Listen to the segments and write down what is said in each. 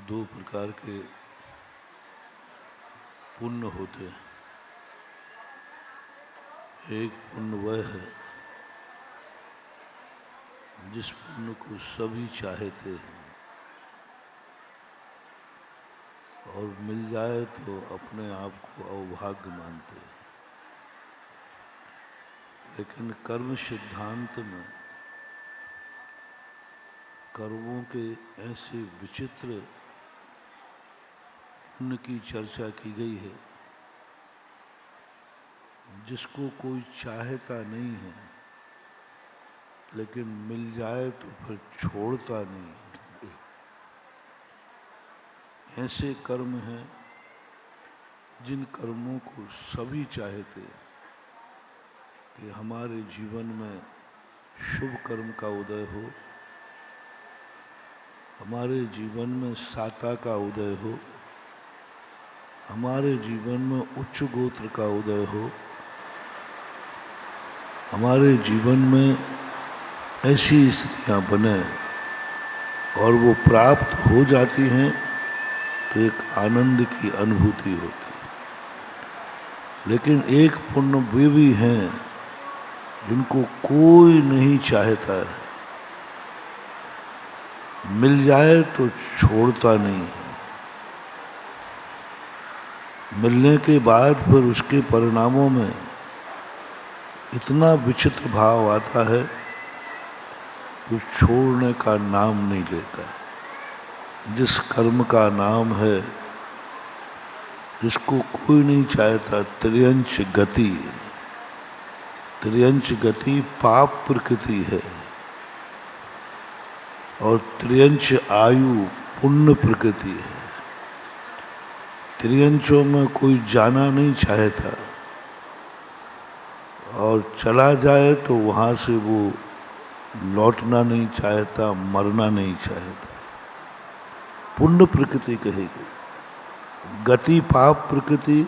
दो प्रकार के पुण्य होते हैं। एक पुण्य वह है जिस पुण्य को सभी चाहते हैं और मिल जाए तो अपने आप को अभाग्य मानते हैं। लेकिन कर्म सिद्धांत में कर्मों के ऐसे विचित्र पुण्य की चर्चा की गई है जिसको कोई चाहता नहीं है, लेकिन मिल जाए तो फिर छोड़ता नहीं है। ऐसे कर्म हैं जिन कर्मों को सभी चाहते हैं कि हमारे जीवन में शुभ कर्म का उदय हो, हमारे जीवन में साता का उदय हो, हमारे जीवन में उच्च गोत्र का उदय हो, हमारे जीवन में ऐसी स्थितियां बने और वो प्राप्त हो जाती हैं तो एक आनंद की अनुभूति होती है। लेकिन एक पुण्य वे भी हैं जिनको कोई नहीं चाहता है, मिल जाए तो छोड़ता नहीं है। मिलने के बाद फिर उसके परिणामों में इतना विचित्र भाव आता है कि छोड़ने का नाम नहीं लेता। जिस कर्म का नाम है जिसको कोई नहीं चाहता, त्रियंच गति। त्रियंच गति पाप प्रकृति है और त्रियंच आयु पुण्य प्रकृति है। त्रियंचों में कोई जाना नहीं चाहता और चला जाए तो वहाँ से वो लौटना नहीं चाहता, मरना नहीं चाहता। पुण्य प्रकृति कहेगी। गति पाप प्रकृति,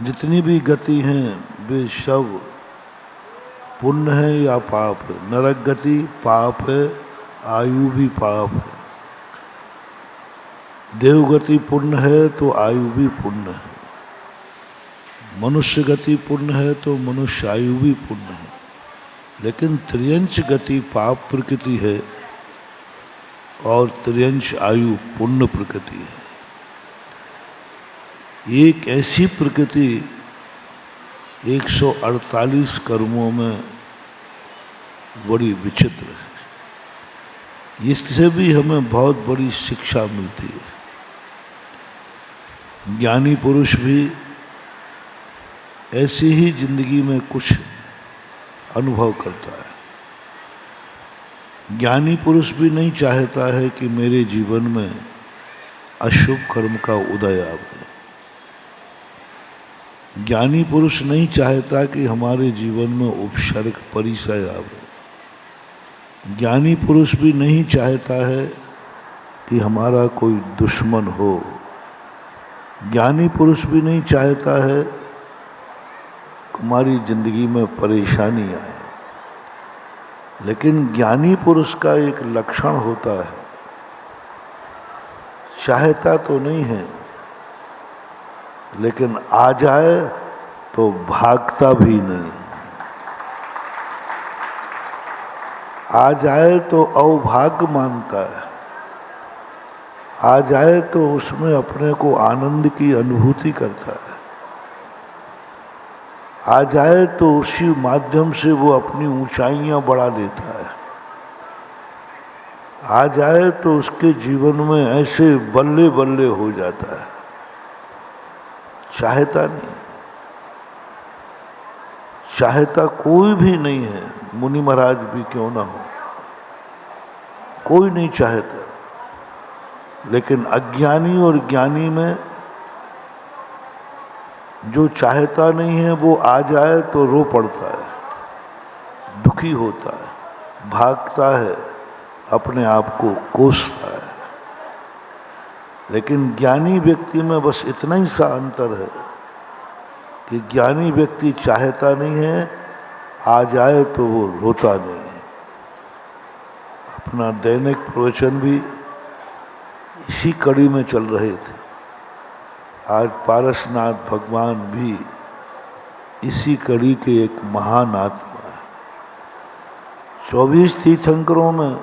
जितनी भी गति हैं वे सब पुण्य है या पाप है। नरक गति पाप है, आयु भी पाप है। देवगति पुण्य है तो आयु भी पुण्य है। मनुष्य गति पुण्य है तो मनुष्य आयु भी पुण्य है। लेकिन त्रियंच गति पाप प्रकृति है और त्रियंच आयु पुण्य प्रकृति है। एक ऐसी प्रकृति 148 कर्मों में बड़ी विचित्र है। इससे भी हमें बहुत बड़ी शिक्षा मिलती है। ज्ञानी पुरुष भी ऐसी ही जिंदगी में कुछ अनुभव करता है। ज्ञानी पुरुष भी नहीं चाहता है कि मेरे जीवन में अशुभ कर्म का उदय आवे। ज्ञानी पुरुष नहीं चाहता कि हमारे जीवन में उपसर्ग परिचय आवे। ज्ञानी पुरुष भी नहीं चाहता है कि हमारा कोई दुश्मन हो। ज्ञानी पुरुष भी नहीं चाहता है कि हमारी जिंदगी में परेशानी आए। लेकिन ज्ञानी पुरुष का एक लक्षण होता है, चाहता तो नहीं है लेकिन आ जाए तो भागता भी नहीं। आ जाए तो अभाग्य मानता है। आ जाए तो उसमें अपने को आनंद की अनुभूति करता है। आ जाए तो उसी माध्यम से वो अपनी ऊंचाइयां बढ़ा लेता है। आ जाए तो उसके जीवन में ऐसे बल्ले बल्ले हो जाता है। चाहता नहीं, चाहता कोई भी नहीं है। मुनि महाराज भी क्यों ना हो, कोई नहीं चाहता। लेकिन अज्ञानी और ज्ञानी में जो चाहता नहीं है वो आ जाए तो रो पड़ता है, दुखी होता है, भागता है, अपने आप को कोसता है। लेकिन ज्ञानी व्यक्ति में बस इतना ही सा अंतर है कि ज्ञानी व्यक्ति चाहता नहीं है, आ जाए तो वो रोता नहीं है। अपना दैनिक प्रवचन भी इसी कड़ी में चल रहे थे। आज पारसनाथ भगवान भी इसी कड़ी के एक महान आत्मा है। 24 तीर्थंकरों में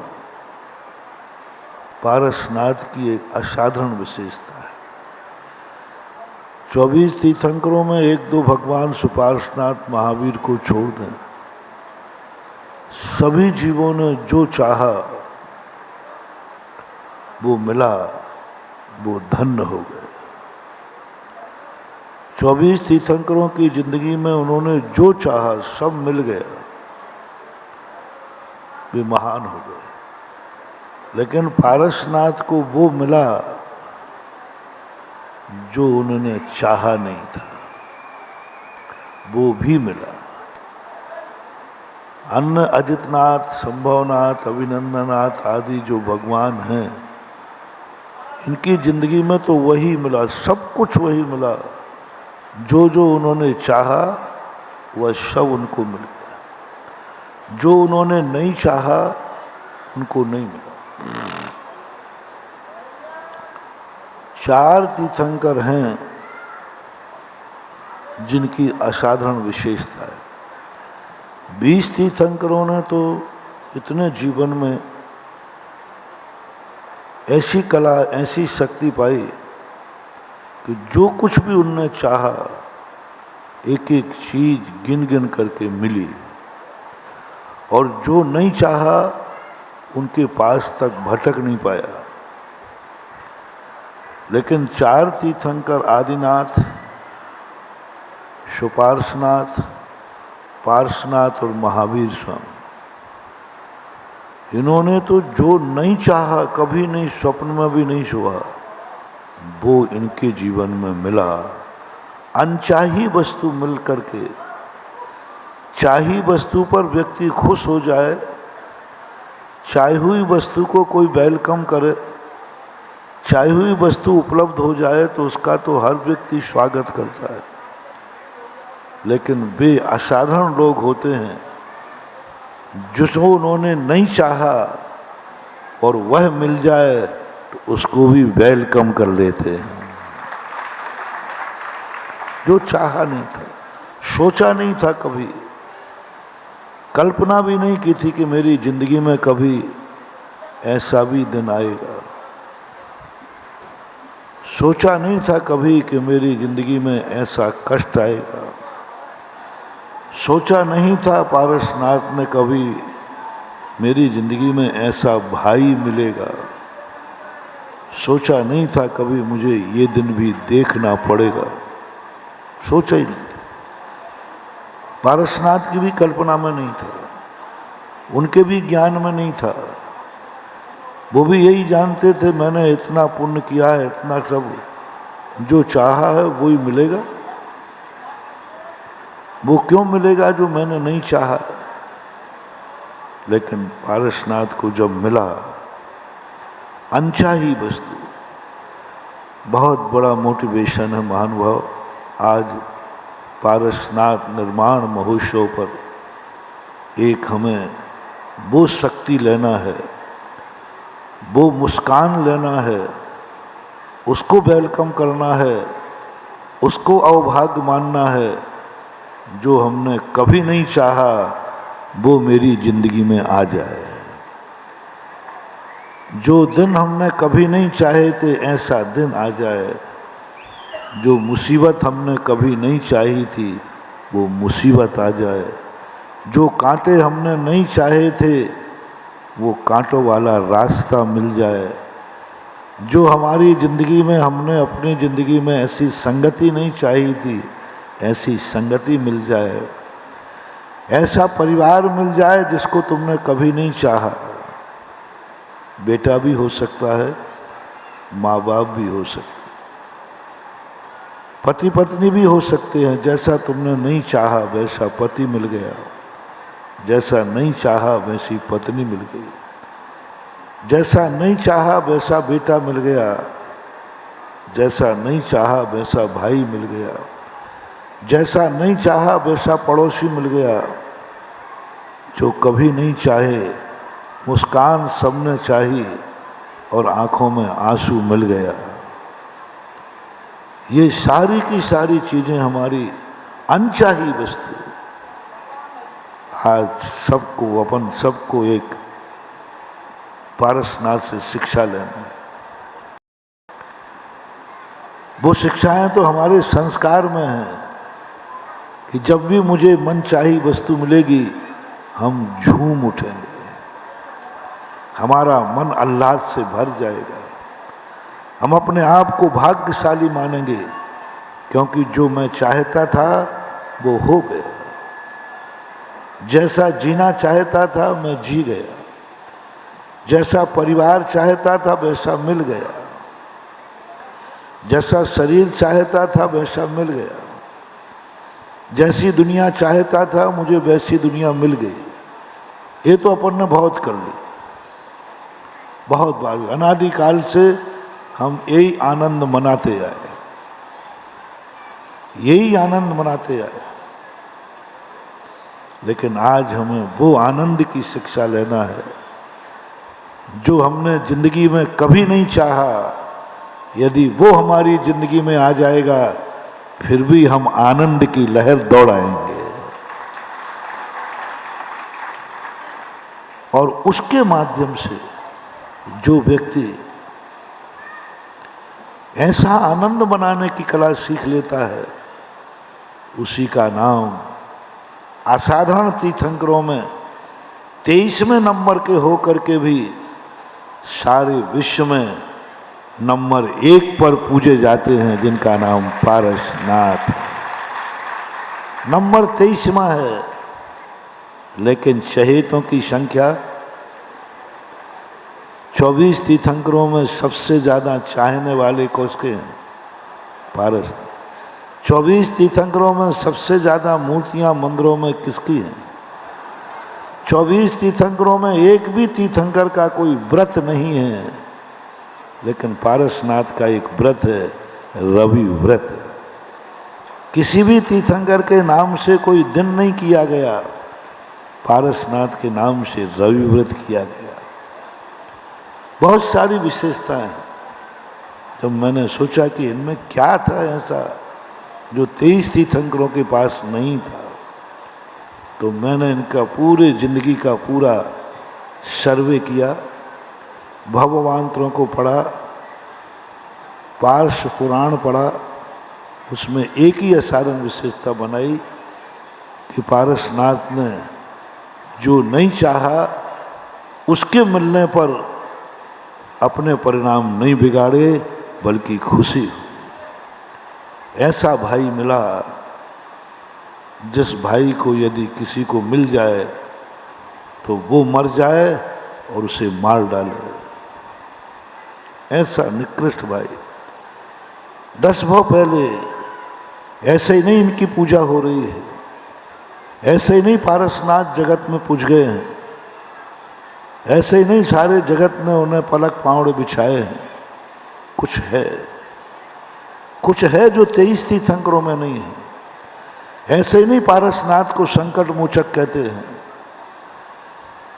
पारसनाथ की एक असाधारण विशेषता है। 24 तीर्थंकरों में एक दो भगवान सुपार्श्वनाथ महावीर को छोड़ दें, सभी जीवों ने जो चाहा वो मिला, वो धन्य हो गए। 24 तीर्थंकरों की जिंदगी में उन्होंने जो चाहा सब मिल गया, वे महान हो गए। लेकिन पारसनाथ को वो मिला जो उन्होंने चाहा नहीं था, वो भी मिला। अन्य अजितनाथ, संभवनाथ, अभिनंदनाथ आदि जो भगवान हैं, इनकी जिंदगी में तो वही मिला, सब कुछ वही मिला। जो जो उन्होंने चाहा वह सब उनको मिल गया, जो उन्होंने नहीं चाहा उनको नहीं मिला। 4 तीर्थंकर हैं जिनकी असाधारण विशेषता है। 20 तीर्थंकरों ने तो इतने जीवन में ऐसी कला, ऐसी शक्ति पाई कि जो कुछ भी उनने चाहा एक एक चीज गिन गिन करके मिली, और जो नहीं चाहा उनके पास तक भटक नहीं पाया। लेकिन 4 तीर्थंकर आदिनाथ, सुपार्श्वनाथ, पार्श्वनाथ और महावीर स्वामी, इन्होंने तो जो नहीं चाहा, कभी नहीं, स्वप्न में भी नहीं सोचा, वो इनके जीवन में मिला। अनचाही वस्तु मिल करके, चाही वस्तु पर व्यक्ति खुश हो जाए, चाही हुई वस्तु को कोई वेलकम करे, चाही हुई वस्तु उपलब्ध हो जाए तो उसका तो हर व्यक्ति स्वागत करता है। लेकिन वे असाधारण लोग होते हैं जिसको उन्होंने नहीं चाहा और वह मिल जाए तो उसको भी वेलकम कर लेते हैं। जो चाहा नहीं था, सोचा नहीं था, कभी कल्पना भी नहीं की थी कि मेरी जिंदगी में कभी ऐसा भी दिन आएगा। सोचा नहीं था कभी कि मेरी जिंदगी में ऐसा कष्ट आएगा। सोचा नहीं था पारसनाथ ने कभी मेरी जिंदगी में ऐसा भाई मिलेगा। सोचा नहीं था कभी मुझे ये दिन भी देखना पड़ेगा। सोचा ही नहीं था। पारसनाथ की भी कल्पना में नहीं था, उनके भी ज्ञान में नहीं था। वो भी यही जानते थे मैंने इतना पुण्य किया है, इतना सब, जो चाहा है वो ही मिलेगा। वो क्यों मिलेगा जो मैंने नहीं चाहा। लेकिन पारसनाथ को जब मिला अनचाही वस्तु, बहुत बड़ा मोटिवेशन है महानुभाव। आज पारसनाथ निर्माण महोत्सव पर एक हमें वो शक्ति लेना है, वो मुस्कान लेना है, उसको वेलकम करना है, उसको अवभाग्य मानना है। जो हमने कभी नहीं चाहा वो मेरी जिंदगी में आ जाए। जो दिन हमने कभी नहीं चाहे थे ऐसा दिन आ जाए। जो मुसीबत हमने कभी नहीं चाही थी वो मुसीबत आ जाए। जो कांटे हमने नहीं चाहे थे वो कांटों वाला रास्ता मिल जाए। जो हमारी ज़िंदगी में, हमने अपनी ज़िंदगी में ऐसी संगति नहीं चाही थी, ऐसी संगति मिल जाए। ऐसा परिवार मिल जाए जिसको तुमने कभी नहीं चाहा। बेटा भी हो सकता है, माँ बाप भी हो सकते, पति पत्नी भी हो सकते हैं। जैसा तुमने नहीं चाहा वैसा पति मिल गया, जैसा नहीं चाहा वैसी पत्नी मिल गई, जैसा नहीं चाहा वैसा बेटा मिल गया, जैसा नहीं चाहा वैसा भाई मिल गया, जैसा नहीं चाहा वैसा पड़ोसी मिल गया। जो कभी नहीं चाहे मुस्कान सबने चाही और आंखों में आंसू मिल गया। ये सारी की सारी चीजें हमारी अनचाही वस्तु आज सबको, अपन सबको एक पारसनाथ से शिक्षा लेना है। वो शिक्षाएं तो हमारे संस्कार में हैं कि जब भी मुझे मनचाही वस्तु मिलेगी हम झूम उठेंगे, हमारा मन आह्लाद से भर जाएगा, हम अपने आप को भाग्यशाली मानेंगे क्योंकि जो मैं चाहता था वो हो गया, जैसा जीना चाहता था मैं जी गया, जैसा परिवार चाहता था वैसा मिल गया, जैसा शरीर चाहता था वैसा मिल गया, जैसी दुनिया चाहता था मुझे वैसी दुनिया मिल गई। ये तो अपन ने बहुत कर लिया, बहुत बार, अनादिकाल से हम यही आनंद मनाते आए, यही आनंद मनाते आए। लेकिन आज हमें वो आनंद की शिक्षा लेना है जो हमने जिंदगी में कभी नहीं चाहा। यदि वो हमारी जिंदगी में आ जाएगा फिर भी हम आनंद की लहर दौड़ाएंगे। और उसके माध्यम से जो व्यक्ति ऐसा आनंद बनाने की कला सीख लेता है उसी का नाम असाधारण तीर्थंकरों में 23वें नंबर के होकर के भी सारे विश्व में नंबर 1 पर पूजे जाते हैं, जिनका नाम पारसनाथ है। नंबर 23वां है, लेकिन चहेतों की संख्या 24 तीर्थंकरों में सबसे ज्यादा चाहने वाले किसके हैं? पारस। 24 तीर्थंकरों में सबसे ज्यादा मूर्तियां मंदिरों में किसकी हैं? 24 तीर्थंकरों में एक भी तीर्थंकर का कोई व्रत नहीं है, लेकिन पारसनाथ का एक व्रत है, रवि व्रत। किसी भी तीर्थंकर के नाम से कोई दिन नहीं किया गया, पारसनाथ के नाम से रवि व्रत किया गया। बहुत सारी विशेषताएं हैं। जब मैंने सोचा कि इनमें क्या था ऐसा जो 23 तीर्थंकरों के पास नहीं था, तो मैंने इनका पूरे जिंदगी का पूरा सर्वे किया, भगवांतरों को पढ़ा, पार्श्व पुराण पढ़ा। उसमें एक ही असाधारण विशेषता बनाई कि पारसनाथ ने जो नहीं चाहा उसके मिलने पर अपने परिणाम नहीं बिगाड़े बल्कि खुशी हुई। ऐसा भाई मिला जिस भाई को यदि किसी को मिल जाए तो वो मर जाए और उसे मार डाले, ऐसा निकृष्ट भाई। 10 भाव पहले ऐसे ही नहीं इनकी पूजा हो रही है, ऐसे ही नहीं पारसनाथ जगत में पूज गए हैं, ऐसे ही नहीं सारे जगत ने उन्हें पलक पावड़े बिछाए हैं। कुछ है जो 23 तीर्थंकरों में नहीं है। ऐसे ही नहीं पारसनाथ को संकट मोचक कहते हैं,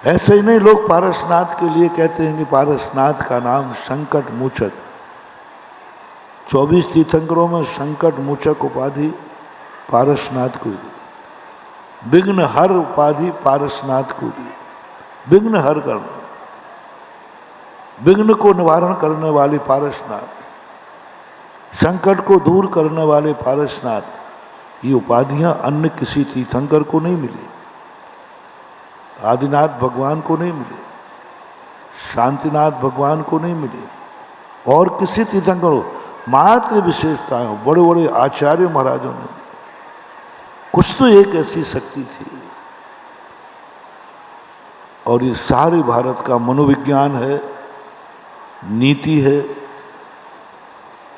ऐसे ही नहीं लोग पारसनाथ के लिए कहते हैं कि पारसनाथ का नाम संकट मोचक। 24 तीर्थंकरों में संकट मोचक उपाधि पारसनाथ को दी, विघ्न हर उपाधि पारसनाथ को दी। विघ्न हर करना, विघ्न को निवारण करने वाले पारसनाथ, संकट को दूर करने वाले पारसनाथ, ये उपाधियां अन्य किसी तीर्थंकर को नहीं मिली, आदिनाथ भगवान को नहीं मिली, शांतिनाथ भगवान को नहीं मिली, और किसी तीर्थंकर को मात्र विशेषताएं बड़े बड़े आचार्य महाराजों ने। कुछ तो एक ऐसी शक्ति थी, और ये सारे भारत का मनोविज्ञान है, नीति है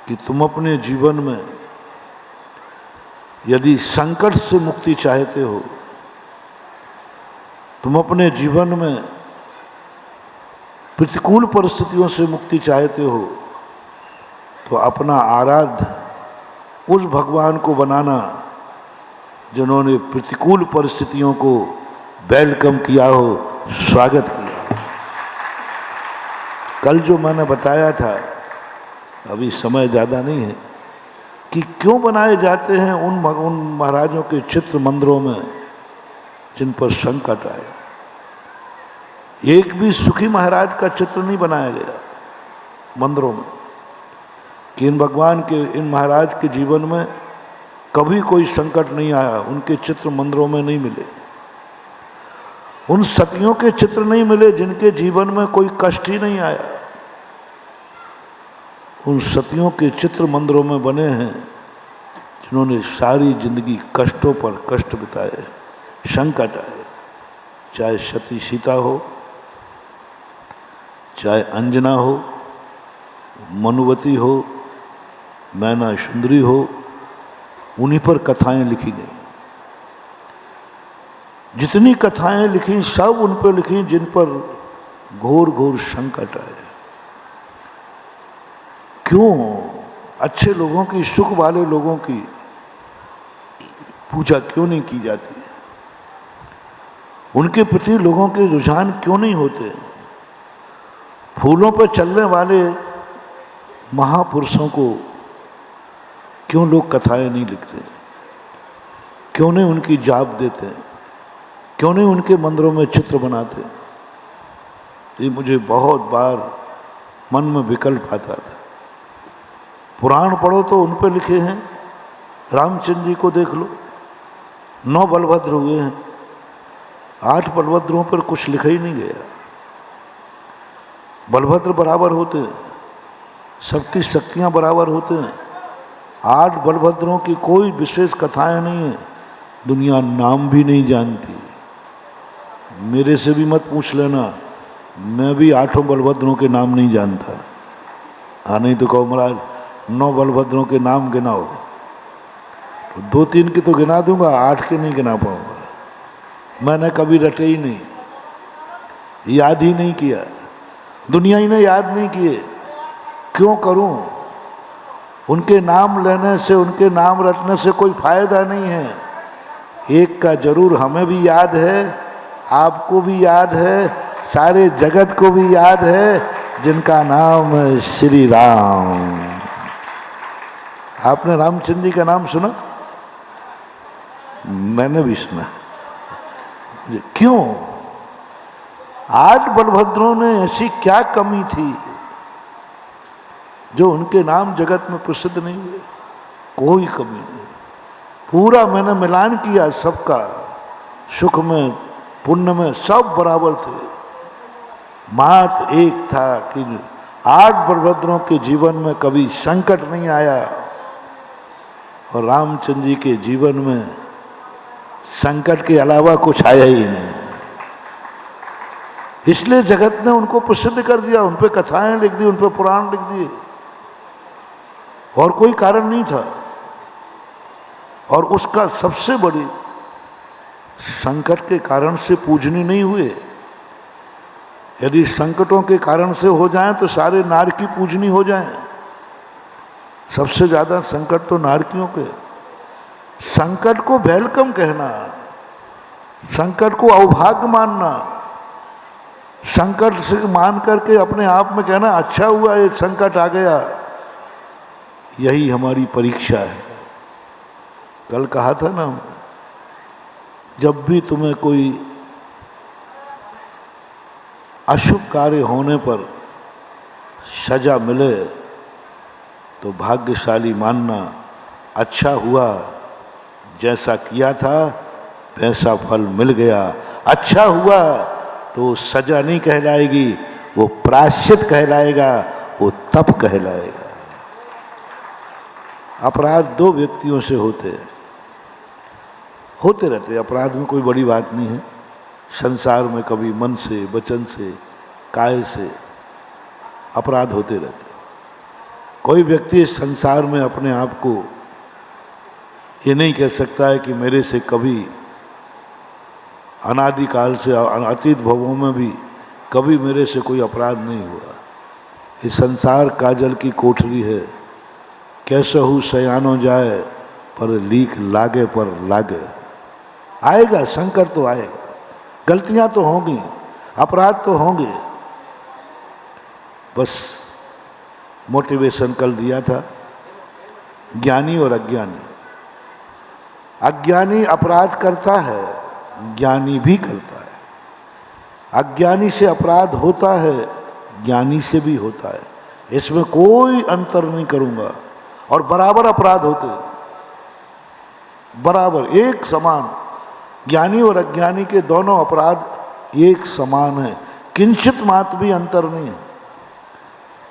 कि तुम अपने जीवन में यदि संकट से मुक्ति चाहते हो, तुम अपने जीवन में प्रतिकूल परिस्थितियों से मुक्ति चाहते हो, तो अपना आराध्य उस भगवान को बनाना जिन्होंने प्रतिकूल परिस्थितियों को वेलकम किया हो, स्वागत किया। कल जो मैंने बताया था, अभी समय ज़्यादा नहीं है, कि क्यों बनाए जाते हैं उन महाराजों के चित्र मंदिरों में जिन पर संकट आए। एक भी सुखी महाराज का चित्र नहीं बनाया गया मंदिरों में कि इन भगवान के, इन महाराज के जीवन में कभी कोई संकट नहीं आया, उनके चित्र मंदिरों में नहीं मिले। उन सतियों के चित्र नहीं मिले जिनके जीवन में कोई कष्ट ही नहीं आया। उन सतियों के चित्र मंदिरों में बने हैं जिन्होंने सारी जिंदगी कष्टों पर कष्ट बिताए, संकट आए। चाहे सती सीता हो, चाहे अंजना हो, मनुवती हो, मैना सुंदरी हो, उन्हीं पर कथाएं लिखी गई। जितनी कथाएं लिखी सब उन पर लिखी जिन पर घोर घोर संकट आए। क्यों अच्छे लोगों की, सुख वाले लोगों की पूजा क्यों नहीं की जाती? उनके प्रति लोगों के रुझान क्यों नहीं होते? फूलों पर चलने वाले महापुरुषों को क्यों लोग कथाएं नहीं लिखते? क्यों नहीं उनकी जाप देते? क्यों नहीं उनके मंदिरों में चित्र बनाते? ये मुझे बहुत बार मन में विकल्प आता था। पुराण पढ़ो तो उन पर लिखे हैं। रामचंद्र जी को देख लो, 9 बलभद्र हुए हैं, 8 बलभद्रों पर कुछ लिखा ही नहीं गया। बलभद्र बराबर होते हैं, सबकी शक्तियां बराबर होते हैं। 8 बलभद्रों की कोई विशेष कथाएं नहीं है, दुनिया नाम भी नहीं जानती। मेरे से भी मत पूछ लेना, मैं भी 8 बलभद्रों के नाम नहीं जानता। हाँ, नहीं तो कहो महाराज 9 बलभद्रों के नाम गिनाओ, तो 2-3 की तो गिना दूंगा, 8 के नहीं गिना पाऊंगा। मैंने कभी रटे ही नहीं, याद ही नहीं किया, दुनिया ही ने याद नहीं किए। क्यों करूं? उनके नाम लेने से, उनके नाम रटने से कोई फायदा नहीं है। एक का जरूर हमें भी याद है, आपको भी याद है, सारे जगत को भी याद है, जिनका नाम है श्री राम। आपने रामचंद्र जी का नाम सुना? मैंने भी सुना। क्यों? 8 बलभद्रों ने ऐसी क्या कमी थी जो उनके नाम जगत में प्रसिद्ध नहीं हुए? कोई कमी नहीं। पूरा मैंने मिलान किया सबका, सुख में पुण्य में सब बराबर थे। मात्र एक था कि 8 बलभद्रों के जीवन में कभी संकट नहीं आया और रामचंद्र जी के जीवन में संकट के अलावा कुछ आया ही नहीं। इसलिए जगत ने उनको प्रसिद्ध कर दिया, उन पे कथाएं लिख दी, उन पे पुराण लिख दिए, और कोई कारण नहीं था। और उसका सबसे बड़ी संकट के कारण से पूजनीय नहीं हुए। यदि संकटों के कारण से हो जाएं तो सारे नारकी पूजनीय हो जाएं। सबसे ज्यादा संकट तो नारकियों के। संकट को वेलकम कहना, संकट को अवभाग्य मानना, संकट से मान करके अपने आप में कहना अच्छा हुआ ये संकट आ गया, यही हमारी परीक्षा है। कल कहा था ना, जब भी तुम्हें कोई अशुभ कार्य होने पर सजा मिले तो भाग्यशाली मानना, अच्छा हुआ, जैसा किया था वैसा फल मिल गया। अच्छा हुआ तो सजा नहीं कहलाएगी, वो प्रायश्चित कहलाएगा, वो तप कहलाएगा। अपराध 2 व्यक्तियों से होते रहते। अपराध में कोई बड़ी बात नहीं है। संसार में कभी मन से, वचन से, काय से अपराध होते रहते। कोई व्यक्ति इस संसार में अपने आप को ये नहीं कह सकता है कि मेरे से कभी अनादिकाल से, अतीत भवों में भी कभी मेरे से कोई अपराध नहीं हुआ। ये संसार काजल की कोठरी है, कैसहु सयानो जाए पर लीक लागे पर लागे। आएगा संकट तो आएगा, गलतियां तो होंगी, अपराध तो होंगे, बस मोटिवेशन कल दिया था, ज्ञानी और अज्ञानी। अज्ञानी अपराध करता है, ज्ञानी भी करता है। अज्ञानी से अपराध होता है, ज्ञानी से भी होता है, इसमें कोई अंतर नहीं करूंगा। और बराबर अपराध होते हैं, बराबर एक समान। ज्ञानी और अज्ञानी के दोनों अपराध एक समान है, किंचित मात्र भी अंतर नहीं है।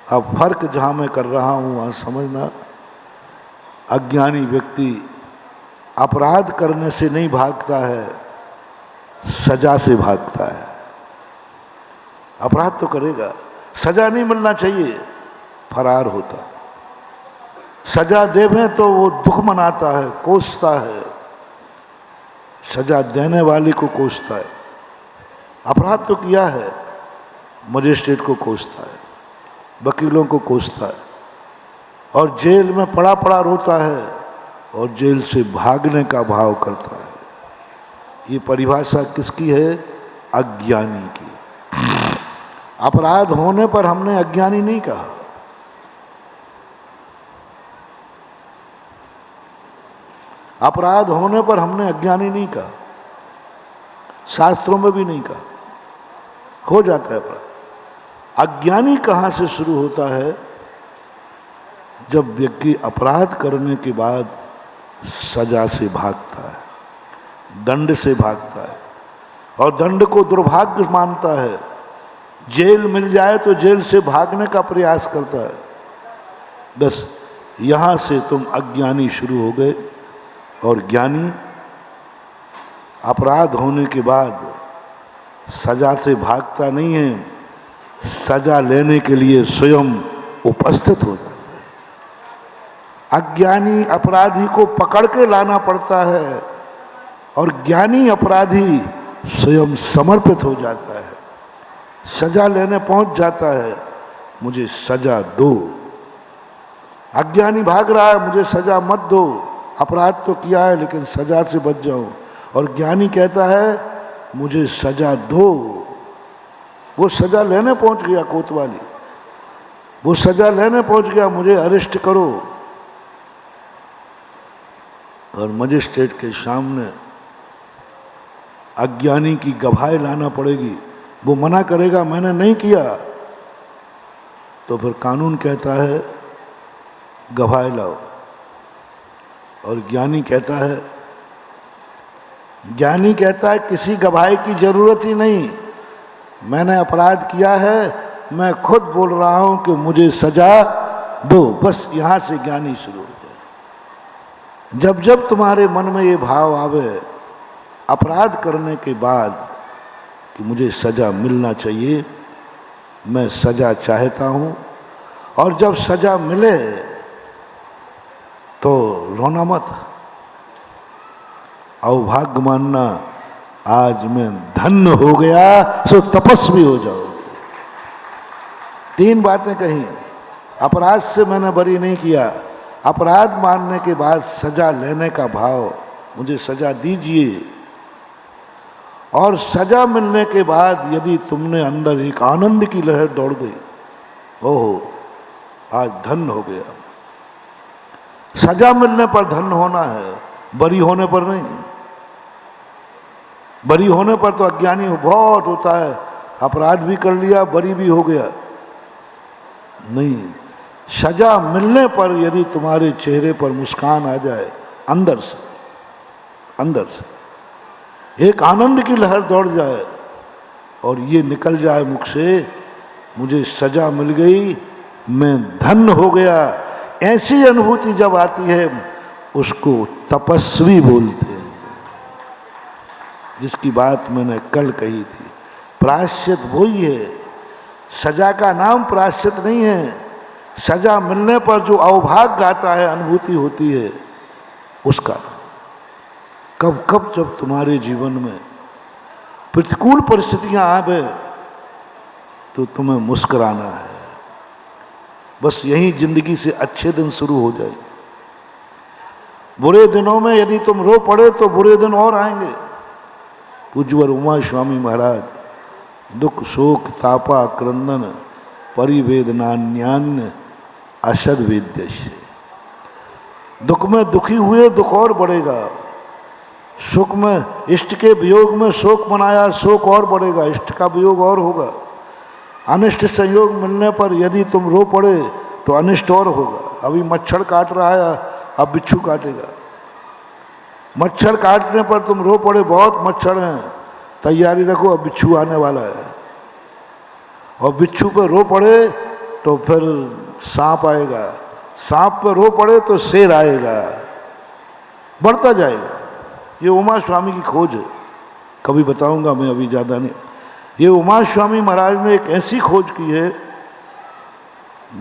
अब फर्क जहां मैं कर रहा हूं वहां समझना, अज्ञानी व्यक्ति अपराध करने से नहीं भागता है, सजा से भागता है। अपराध तो करेगा, सजा नहीं मिलना चाहिए, फरार होता। सजा देवें तो वो दुख मनाता है, कोसता है, सजा देने वाले को कोसता है। अपराध तो किया है, मजिस्ट्रेट को कोसता है, वकीलों को कोसता है, और जेल में पड़ा पड़ा रोता है, और जेल से भागने का भाव करता है। ये परिभाषा किसकी है? अज्ञानी की। अपराध होने पर हमने अज्ञानी नहीं कहा, अपराध होने पर हमने अज्ञानी नहीं कहा, शास्त्रों में भी नहीं कहा। हो जाता है अपराध। अज्ञानी कहाँ से शुरू होता है? जब व्यक्ति अपराध करने के बाद सजा से भागता है, दंड से भागता है, और दंड को दुर्भाग्य मानता है। जेल मिल जाए तो जेल से भागने का प्रयास करता है। बस यहां से तुम अज्ञानी शुरू हो गए। और ज्ञानी अपराध होने के बाद सजा से भागता नहीं है, सजा लेने के लिए स्वयं उपस्थित हो जाता है। अज्ञानी अपराधी को पकड़ के लाना पड़ता है, और ज्ञानी अपराधी स्वयं समर्पित हो जाता है, सजा लेने पहुंच जाता है, मुझे सजा दो। अज्ञानी भाग रहा है, मुझे सजा मत दो, अपराध तो किया है लेकिन सजा से बच जाऊं। और ज्ञानी कहता है मुझे सजा दो। वो सजा लेने पहुंच गया, कोतवाली वो सजा लेने पहुंच गया, मुझे अरेस्ट करो। और मजिस्ट्रेट के सामने अज्ञानी की गवाही लाना पड़ेगी। वो मना करेगा मैंने नहीं किया, तो फिर कानून कहता है गवाही लाओ। और ज्ञानी कहता है किसी गवाही की जरूरत ही नहीं, मैंने अपराध किया है, मैं खुद बोल रहा हूं कि मुझे सजा दो। बस यहां से ज्ञानी शुरू हो जाए। जब जब तुम्हारे मन में ये भाव आवे अपराध करने के बाद कि मुझे सजा मिलना चाहिए, मैं सजा चाहता हूं, और जब सजा मिले तो रोना मत, अवभाग्य मानना, आज मैं धन्य हो गया सो तपस्वी हो जाओगे। 3 बातें कही। अपराध से मैंने बरी नहीं किया, अपराध मानने के बाद सजा लेने का भाव, मुझे सजा दीजिए। और सजा मिलने के बाद यदि तुमने अंदर एक आनंद की लहर दौड़ गई, ओहो आज धन्य हो गया। सजा मिलने पर धन्य होना है, बरी होने पर नहीं। बरी होने पर तो अज्ञानी बहुत होता है, अपराध भी कर लिया, बरी भी हो गया। नहीं, सजा मिलने पर यदि तुम्हारे चेहरे पर मुस्कान आ जाए, अंदर से एक आनंद की लहर दौड़ जाए, और ये निकल जाए मुख से, मुझे सजा मिल गई, मैं धन्य हो गया, ऐसी अनुभूति जब आती है उसको तपस्वी बोलते हैं। जिसकी बात मैंने कल कही थी, प्रायश्चित वही है। सजा का नाम प्रायश्चित नहीं है, सजा मिलने पर जो अवभाग्य आता है, अनुभूति होती है, उसका। कब कब जब तुम्हारे जीवन में प्रतिकूल परिस्थितियां आवे तो तुम्हें मुस्कुराना है। बस यही जिंदगी से अच्छे दिन शुरू हो जाए। बुरे दिनों में यदि तुम रो पड़े तो बुरे दिन और आएंगे। पूज्यवर उमा स्वामी महाराज दुख शोक तापा क्रंदन परिवेदनान्यान्य असद वेद्यस्य। दुख में दुखी हुए दुख और बढ़ेगा, सुख में इष्ट के वियोग में शोक मनाया शोक और बढ़ेगा, इष्ट का वियोग और होगा। अनिष्ट संयोग मिलने पर यदि तुम रो पड़े तो अनिष्ट और होगा। अभी मच्छर काट रहा है, अब बिच्छू काटेगा। मच्छर काटने पर तुम रो पड़े, बहुत मच्छर हैं, तैयारी रखो, अब बिच्छू आने वाला है। और बिच्छू पर रो पड़े तो फिर सांप आएगा, सांप पर रो पड़े तो शेर आएगा, बढ़ता जाएगा। ये उमा स्वामी की खोज है, कभी बताऊंगा मैं, अभी ज़्यादा नहीं। ये उमा स्वामी महाराज ने एक ऐसी खोज की है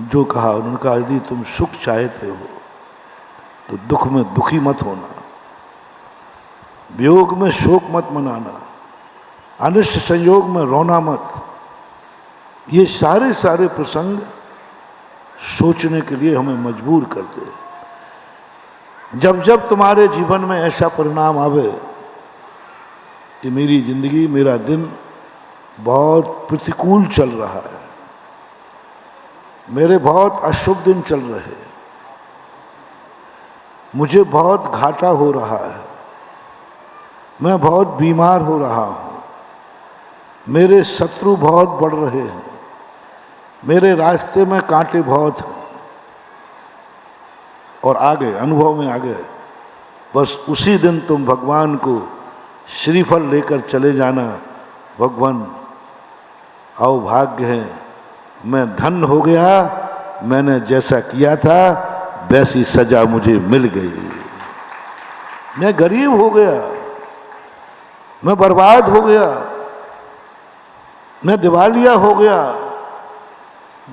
जो कहा, उन्होंने कहा यदि तुम सुख चाहते हो तो दुख में दुखी मत होना, वियोग में शोक मत मनाना, अनिष्ट संयोग में रोना मत। ये सारे सारे प्रसंग सोचने के लिए हमें मजबूर करते हैं। जब जब तुम्हारे जीवन में ऐसा परिणाम आवे कि मेरी जिंदगी, मेरा दिन बहुत प्रतिकूल चल रहा है, मेरे बहुत अशुभ दिन चल रहे हैं, मुझे बहुत घाटा हो रहा है, मैं बहुत बीमार हो रहा हूँ, मेरे शत्रु बहुत बढ़ रहे हैं, मेरे रास्ते में कांटे बहुत हैं, और आगे अनुभव में आगे, बस उसी दिन तुम भगवान को श्रीफल लेकर चले जाना। भगवान अवभाग्य है, मैं धन हो गया, मैंने जैसा किया था वैसी सजा मुझे मिल गई। मैं गरीब हो गया, मैं बर्बाद हो गया, मैं दिवालिया हो गया।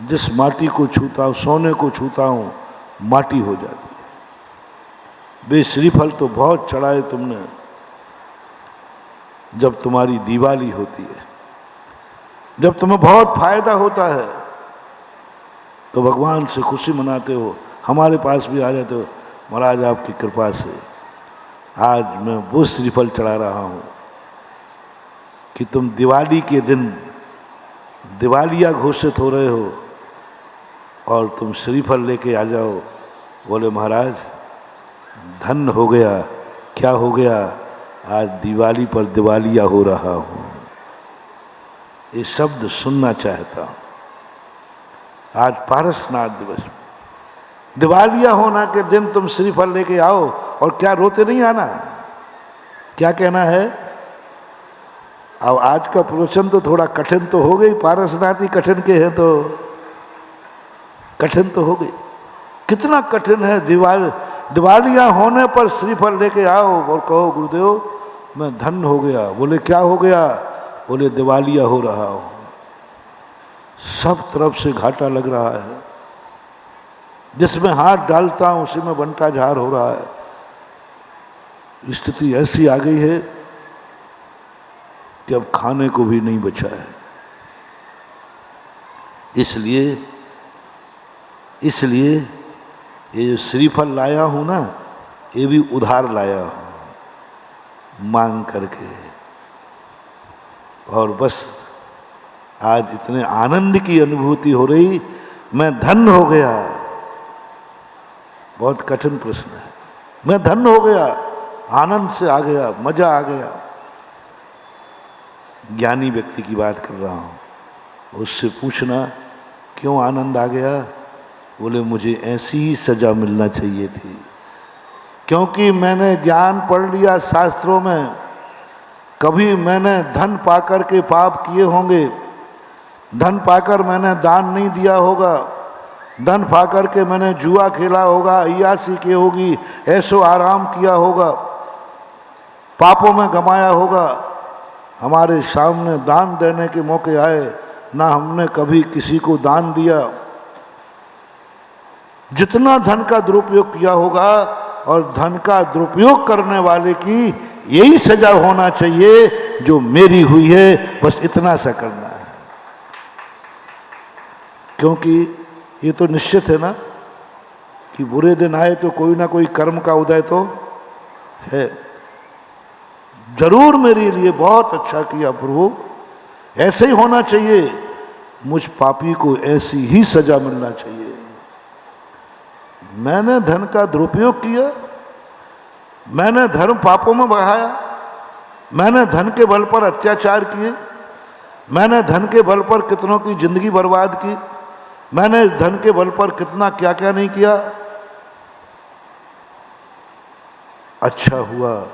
जिस माटी को छूता हूँ, सोने को छूता हूँ, माटी हो जाती है। बे श्रीफल तो बहुत चढ़ाए तुमने। जब तुम्हारी दिवाली होती है, जब तुम्हें बहुत फायदा होता है, तो भगवान से खुशी मनाते हो, हमारे पास भी आ जाते हो, महाराज आपकी कृपा से आज मैं वो श्रीफल चढ़ा रहा हूँ कि तुम दिवाली के दिन दिवालिया घोषित हो रहे हो और तुम श्रीफल लेके आ जाओ। बोले महाराज धन हो गया। क्या हो गया? आज दिवाली पर दिवालिया हो रहा हूँ। ये शब्द सुनना चाहता हूँ। आज पारसनाथ दिवस, दिवालिया होना के दिन तुम श्रीफल लेके आओ, और क्या रोते नहीं आना? क्या कहना है? अब आज का प्रवचन तो थोड़ा कठिन तो हो गई, पारसनाथ ही कठिन के हैं तो कठिन तो हो गई। कितना कठिन है? दिवालिया होने पर श्रीफल लेके आओ और कहो गुरुदेव मैं धन हो गया। बोले क्या हो गया? बोले दिवालिया हो रहा हूँ, सब तरफ से घाटा लग रहा है, जिसमें हाथ डालता हूँ उसी में बंटा झार हो रहा है। स्थिति ऐसी आ गई है कि अब खाने को भी नहीं बचा है। इसलिए ये जो श्रीफल लाया हूँ ना, ये भी उधार लाया हूँ, मांग करके। और बस आज इतने आनंद की अनुभूति हो रही, मैं धन हो गया। बहुत कठिन प्रश्न है। मैं धन हो गया, आनंद से आ गया, मजा आ गया। ज्ञानी व्यक्ति की बात कर रहा हूँ, उससे पूछना क्यों आनंद आ गया? बोले मुझे ऐसी ही सजा मिलना चाहिए थी, क्योंकि मैंने ज्ञान पढ़ लिया शास्त्रों में। कभी मैंने धन पाकर के पाप किए होंगे, धन पाकर मैंने दान नहीं दिया होगा, धन पाकर के मैंने जुआ खेला होगा, अय्यासी की होगी, ऐसो आराम किया होगा, पापों में गमाया होगा। हमारे सामने दान देने के मौके आए, ना हमने कभी किसी को दान दिया। जितना धन का दुरुपयोग किया होगा, और धन का दुरुपयोग करने वाले की यही सजा होना चाहिए जो मेरी हुई है, बस इतना सा करना है। क्योंकि ये तो निश्चित है ना कि बुरे दिन आए तो कोई ना कोई कर्म का उदय तो है। जरूर मेरे लिए बहुत अच्छा किया प्रभु, ऐसे ही होना चाहिए। मुझ पापी को ऐसी ही सजा मिलना चाहिए। मैंने धन का दुरुपयोग किया, मैंने धर्म पापों में बहाया, मैंने धन के बल पर अत्याचार किए, मैंने धन के बल पर कितनों की जिंदगी बर्बाद की, मैंने इस धन के बल पर कितना क्या क्या नहीं किया। अच्छा हुआ,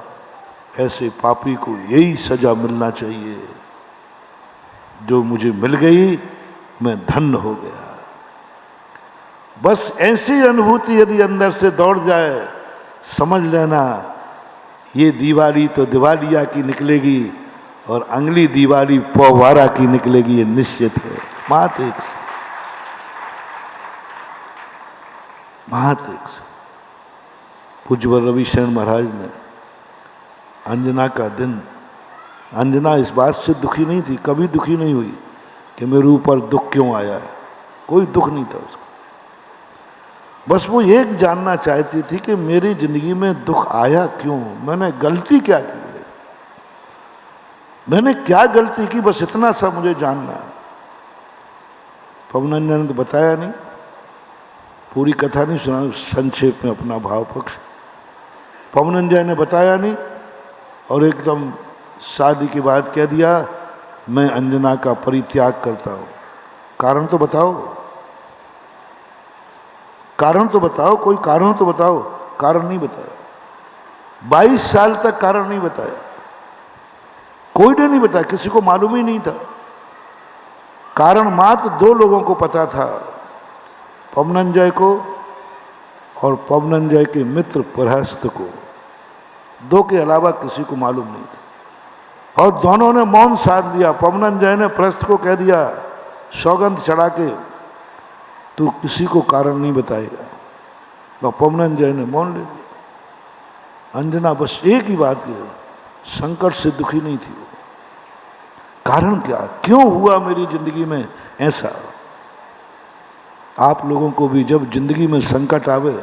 ऐसे पापी को यही सजा मिलना चाहिए जो मुझे मिल गई, मैं धन्य हो गया। बस ऐसी अनुभूति यदि अंदर से दौड़ जाए, समझ लेना ये दिवाली तो दिवालिया की निकलेगी और अगली दिवाली पौवारा की निकलेगी, ये निश्चित है। महातेक्ष पूज्य रविशरण महाराज ने अंजना का दिन, अंजना इस बात से दुखी नहीं थी, कभी दुखी नहीं हुई कि मेरे ऊपर दुख क्यों आया है, कोई दुख नहीं था उसको। बस वो एक जानना चाहती थी कि मेरी जिंदगी में दुख आया क्यों, मैंने गलती क्या की है, मैंने क्या गलती की, बस इतना सा मुझे जानना है। पवनंजय ने तो बताया नहीं, पूरी कथा नहीं सुना, संक्षेप में अपना भाव पक्ष पवनंजय ने बताया नहीं और एकदम शादी के बाद कह दिया मैं अंजना का परित्याग करता हूं। कारण तो बताओ, कारण तो बताओ, कोई कारण तो बताओ। कारण नहीं बताया, 22 साल तक कारण नहीं बताया, कोई ने नहीं बताया, किसी को मालूम ही नहीं था। कारण मात्र 2 लोगों को पता था, पवनंजय को और पवनंजय के मित्र प्रहस्त को, 2 के अलावा किसी को मालूम नहीं था। और दोनों ने मौन साध लिया। पवनंजय ने प्रहस्त को कह दिया सौगंध चढ़ा के, तू किसी को कारण नहीं बताएगा, तो पवनंजय ने मौन ले लिया। अंजना बस एक ही बात की, संकट से दुखी नहीं थी वो। कारण क्या, क्यों हुआ मेरी जिंदगी में ऐसा। आप लोगों को भी जब जिंदगी में संकट आवे,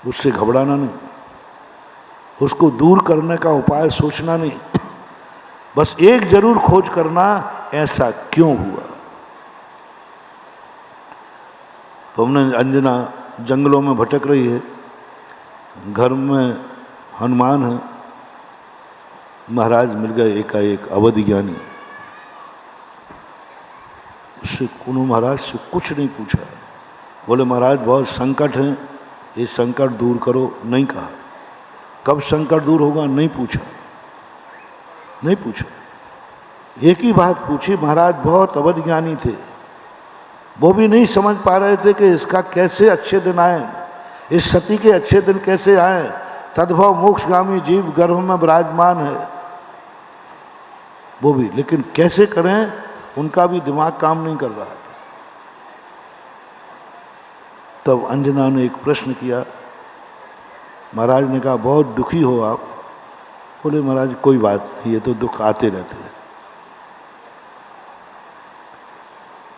उससे घबराना नहीं, उसको दूर करने का उपाय सोचना नहीं, बस एक जरूर खोज करना, ऐसा क्यों हुआ। तो हमने अंजना जंगलों में भटक रही है, घर में हनुमान है, महाराज मिल गए एकाएक अवधि ज्ञानी। उससे कुनु महाराज से कुछ नहीं पूछा, बोले महाराज बहुत संकट हैं, ये संकट दूर करो, नहीं कहा। कब संकट दूर होगा नहीं पूछा, नहीं पूछा। एक ही बात पूछी, महाराज बहुत अवधि ज्ञानी थे, वो भी नहीं समझ पा रहे थे कि इसका कैसे अच्छे दिन आए, इस सती के अच्छे दिन कैसे आए। तद्भव मोक्षगामी जीव गर्भ में विराजमान है वो भी, लेकिन कैसे करें, उनका भी दिमाग काम नहीं कर रहा था। तब अंजना ने एक प्रश्न किया। महाराज ने कहा बहुत दुखी हो आप। बोले महाराज कोई बात नहीं, ये तो दुख आते रहते हैं,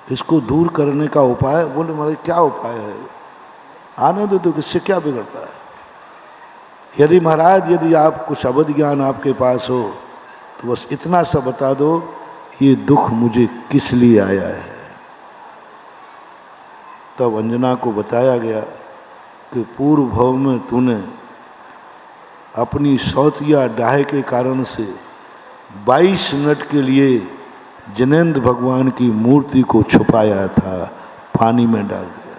इसको दूर करने का उपाय। बोले महाराज क्या उपाय है, आने दो, तो किससे क्या बिगड़ता है। यदि महाराज यदि आप कुछ अवधि ज्ञान आपके पास हो तो बस इतना सा बता दो, ये दुख मुझे किस लिए आया है। तब अंजना को बताया गया कि पूर्व भव में तूने अपनी सौतिया डाहे के कारण से 22 मिनट के लिए जिनेंद्र भगवान की मूर्ति को छुपाया था, पानी में डाल दिया।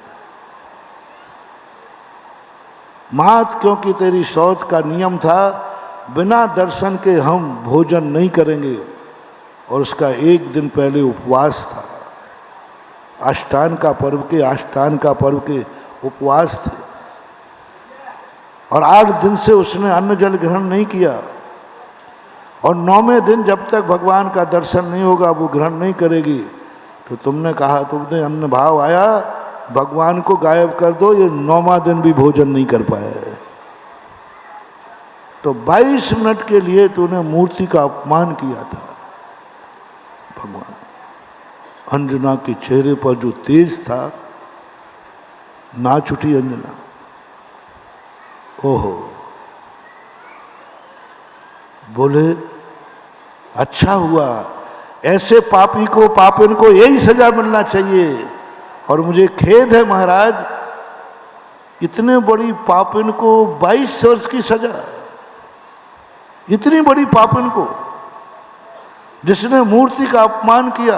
मात क्योंकि तेरी सौत का नियम था बिना दर्शन के हम भोजन नहीं करेंगे, और उसका एक दिन पहले उपवास था। अष्टान का पर्व के, अष्टान का पर्व के उपवास थे, और 8 दिन से उसने अन्न जल ग्रहण नहीं किया, और 9वें दिन जब तक भगवान का दर्शन नहीं होगा वो ग्रहण नहीं करेगी। तो तुमने कहा, तुमने अन्न भाव आया भगवान को गायब कर दो, ये 9वां दिन भी भोजन नहीं कर पाए। तो 22 मिनट के लिए तूने मूर्ति का अपमान किया था। भगवान अंजना के चेहरे पर जो तेज था, नाच उठी अंजना। ओहो, बोले अच्छा हुआ ऐसे पापी को, पापिन को यही सजा मिलना चाहिए। और मुझे खेद है महाराज, इतने बड़ी पापिन को 22 वर्ष की सजा, इतनी बड़ी पापिन को जिसने मूर्ति का अपमान किया,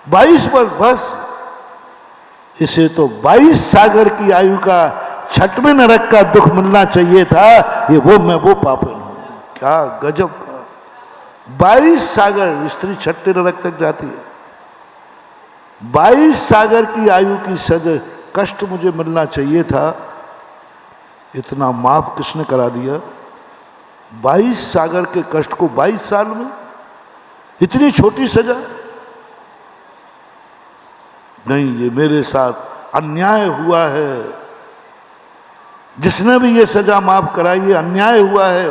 22 वर्ष बस। इसे तो 22 सागर की आयु का छठवें नरक का दुख मिलना चाहिए था। ये वो पापिन हूं। क्या गजब का! 22 सागर, स्त्री छठे नरक तक जाती है। 22 सागर की आयु की सजा, कष्ट मुझे मिलना चाहिए था। इतना माफ किसने करा दिया? 22 सागर के कष्ट को 22 साल में, इतनी छोटी सजा। नहीं, ये मेरे साथ अन्याय हुआ है। जिसने भी ये सजा माफ कराई, ये अन्याय हुआ है।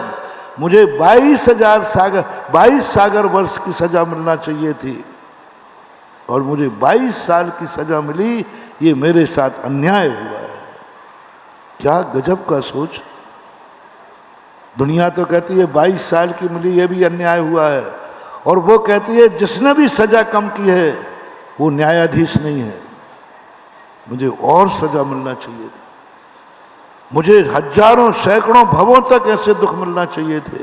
मुझे 22 सागर वर्ष की सजा मिलना चाहिए थी और मुझे 22 साल की सजा मिली। ये मेरे साथ अन्याय हुआ है। क्या गजब का सोच! दुनिया तो कहती है 22 साल की मिली, ये भी अन्याय हुआ है। और वो कहती है जिसने भी सजा कम की है वो न्यायाधीश नहीं है। मुझे और सजा मिलना चाहिए थी। मुझे हजारों सैकड़ों भवों तक ऐसे दुख मिलना चाहिए थे।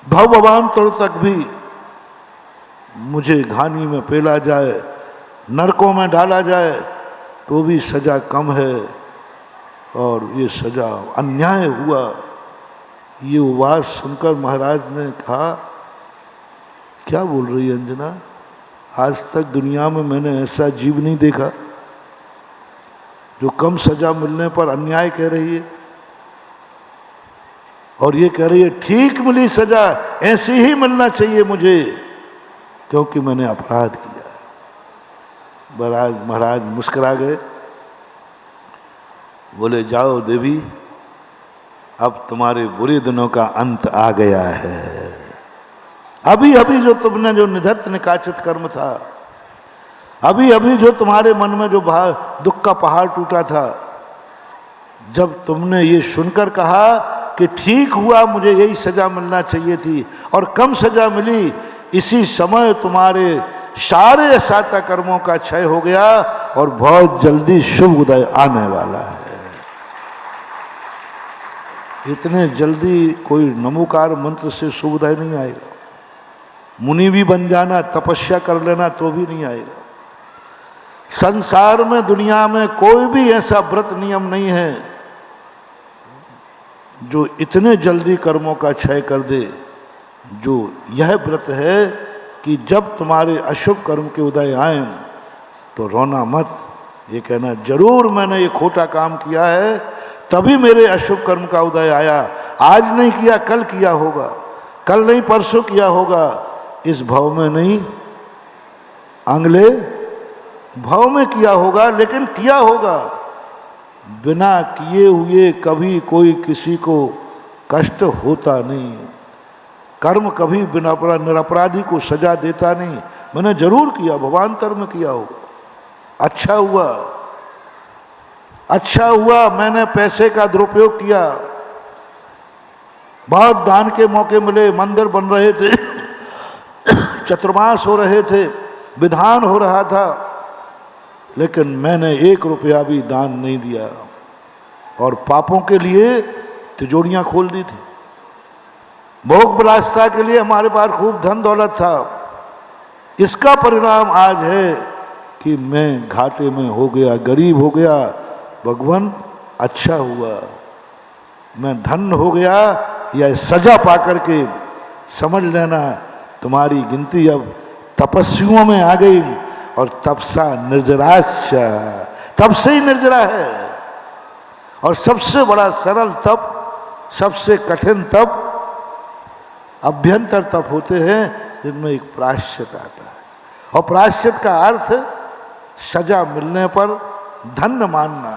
भवान्तर तक भी मुझे घानी में पेला जाए, नरकों में डाला जाए, तो भी सजा कम है। और ये सजा अन्याय हुआ। ये उपवास सुनकर महाराज ने कहा, क्या बोल रही है अंजना? आज तक दुनिया में मैंने ऐसा जीव नहीं देखा जो कम सजा मिलने पर अन्याय कह रही है। और ये कह रही है ठीक मिली सजा, ऐसी ही मिलना चाहिए मुझे, क्योंकि मैंने अपराध किया। महाराज मुस्कुरा गए, बोले जाओ देवी, अब तुम्हारे बुरे दिनों का अंत आ गया है। अभी अभी जो तुमने जो निधत्त निकाचित कर्म था, अभी अभी जो तुम्हारे मन में जो दुख का पहाड़ टूटा था, जब तुमने ये सुनकर कहा कि ठीक हुआ, मुझे यही सजा मिलना चाहिए थी और कम सजा मिली, इसी समय तुम्हारे सारे असाता कर्मों का क्षय हो गया और बहुत जल्दी शुभ उदय आने वाला है। इतने जल्दी कोई नमोकार मंत्र से शुभ उदय नहीं आएगा। मुनि भी बन जाना, तपस्या कर लेना, तो भी नहीं आएगा। संसार में, दुनिया में कोई भी ऐसा व्रत नियम नहीं है जो इतने जल्दी कर्मों का क्षय कर दे। जो यह व्रत है कि जब तुम्हारे अशुभ कर्म के उदय आए तो रोना मत, ये कहना जरूर मैंने ये खोटा काम किया है तभी मेरे अशुभ कर्म का उदय आया। आज नहीं किया, कल किया होगा, कल नहीं परसों किया होगा, इस भव में नहीं अगले भव में किया होगा, लेकिन किया होगा। बिना किए हुए कभी कोई किसी को कष्ट होता नहीं। कर्म कभी बिना निरपराधी को सजा देता नहीं। मैंने जरूर किया, भवान्तर में किया होगा, अच्छा हुआ, अच्छा हुआ मैंने पैसे का दुरुपयोग किया, बहुत दान के मौके मिले, मंदिर बन रहे थे, चतुर्मास हो रहे थे, विधान हो रहा था, लेकिन मैंने 1 रुपया भी दान नहीं दिया और पापों के लिए तिजोरियां खोल दी थी। भोग विलासिता के लिए हमारे पास खूब धन दौलत था। इसका परिणाम आज है कि मैं घाटे में हो गया, गरीब हो गया। भगवान अच्छा हुआ मैं धन हो गया, या सजा पाकर के समझ लेना तुम्हारी गिनती अब तपस्वियों में आ गई। और तपसा निर्जराश्च, तब से ही निर्जरा है। और सबसे बड़ा सरल तप, सबसे कठिन तप अभ्यंतर तप होते हैं, जिनमें एक प्रायश्चित आता है। और प्रायश्चित का अर्थ सजा मिलने पर धन्य मानना,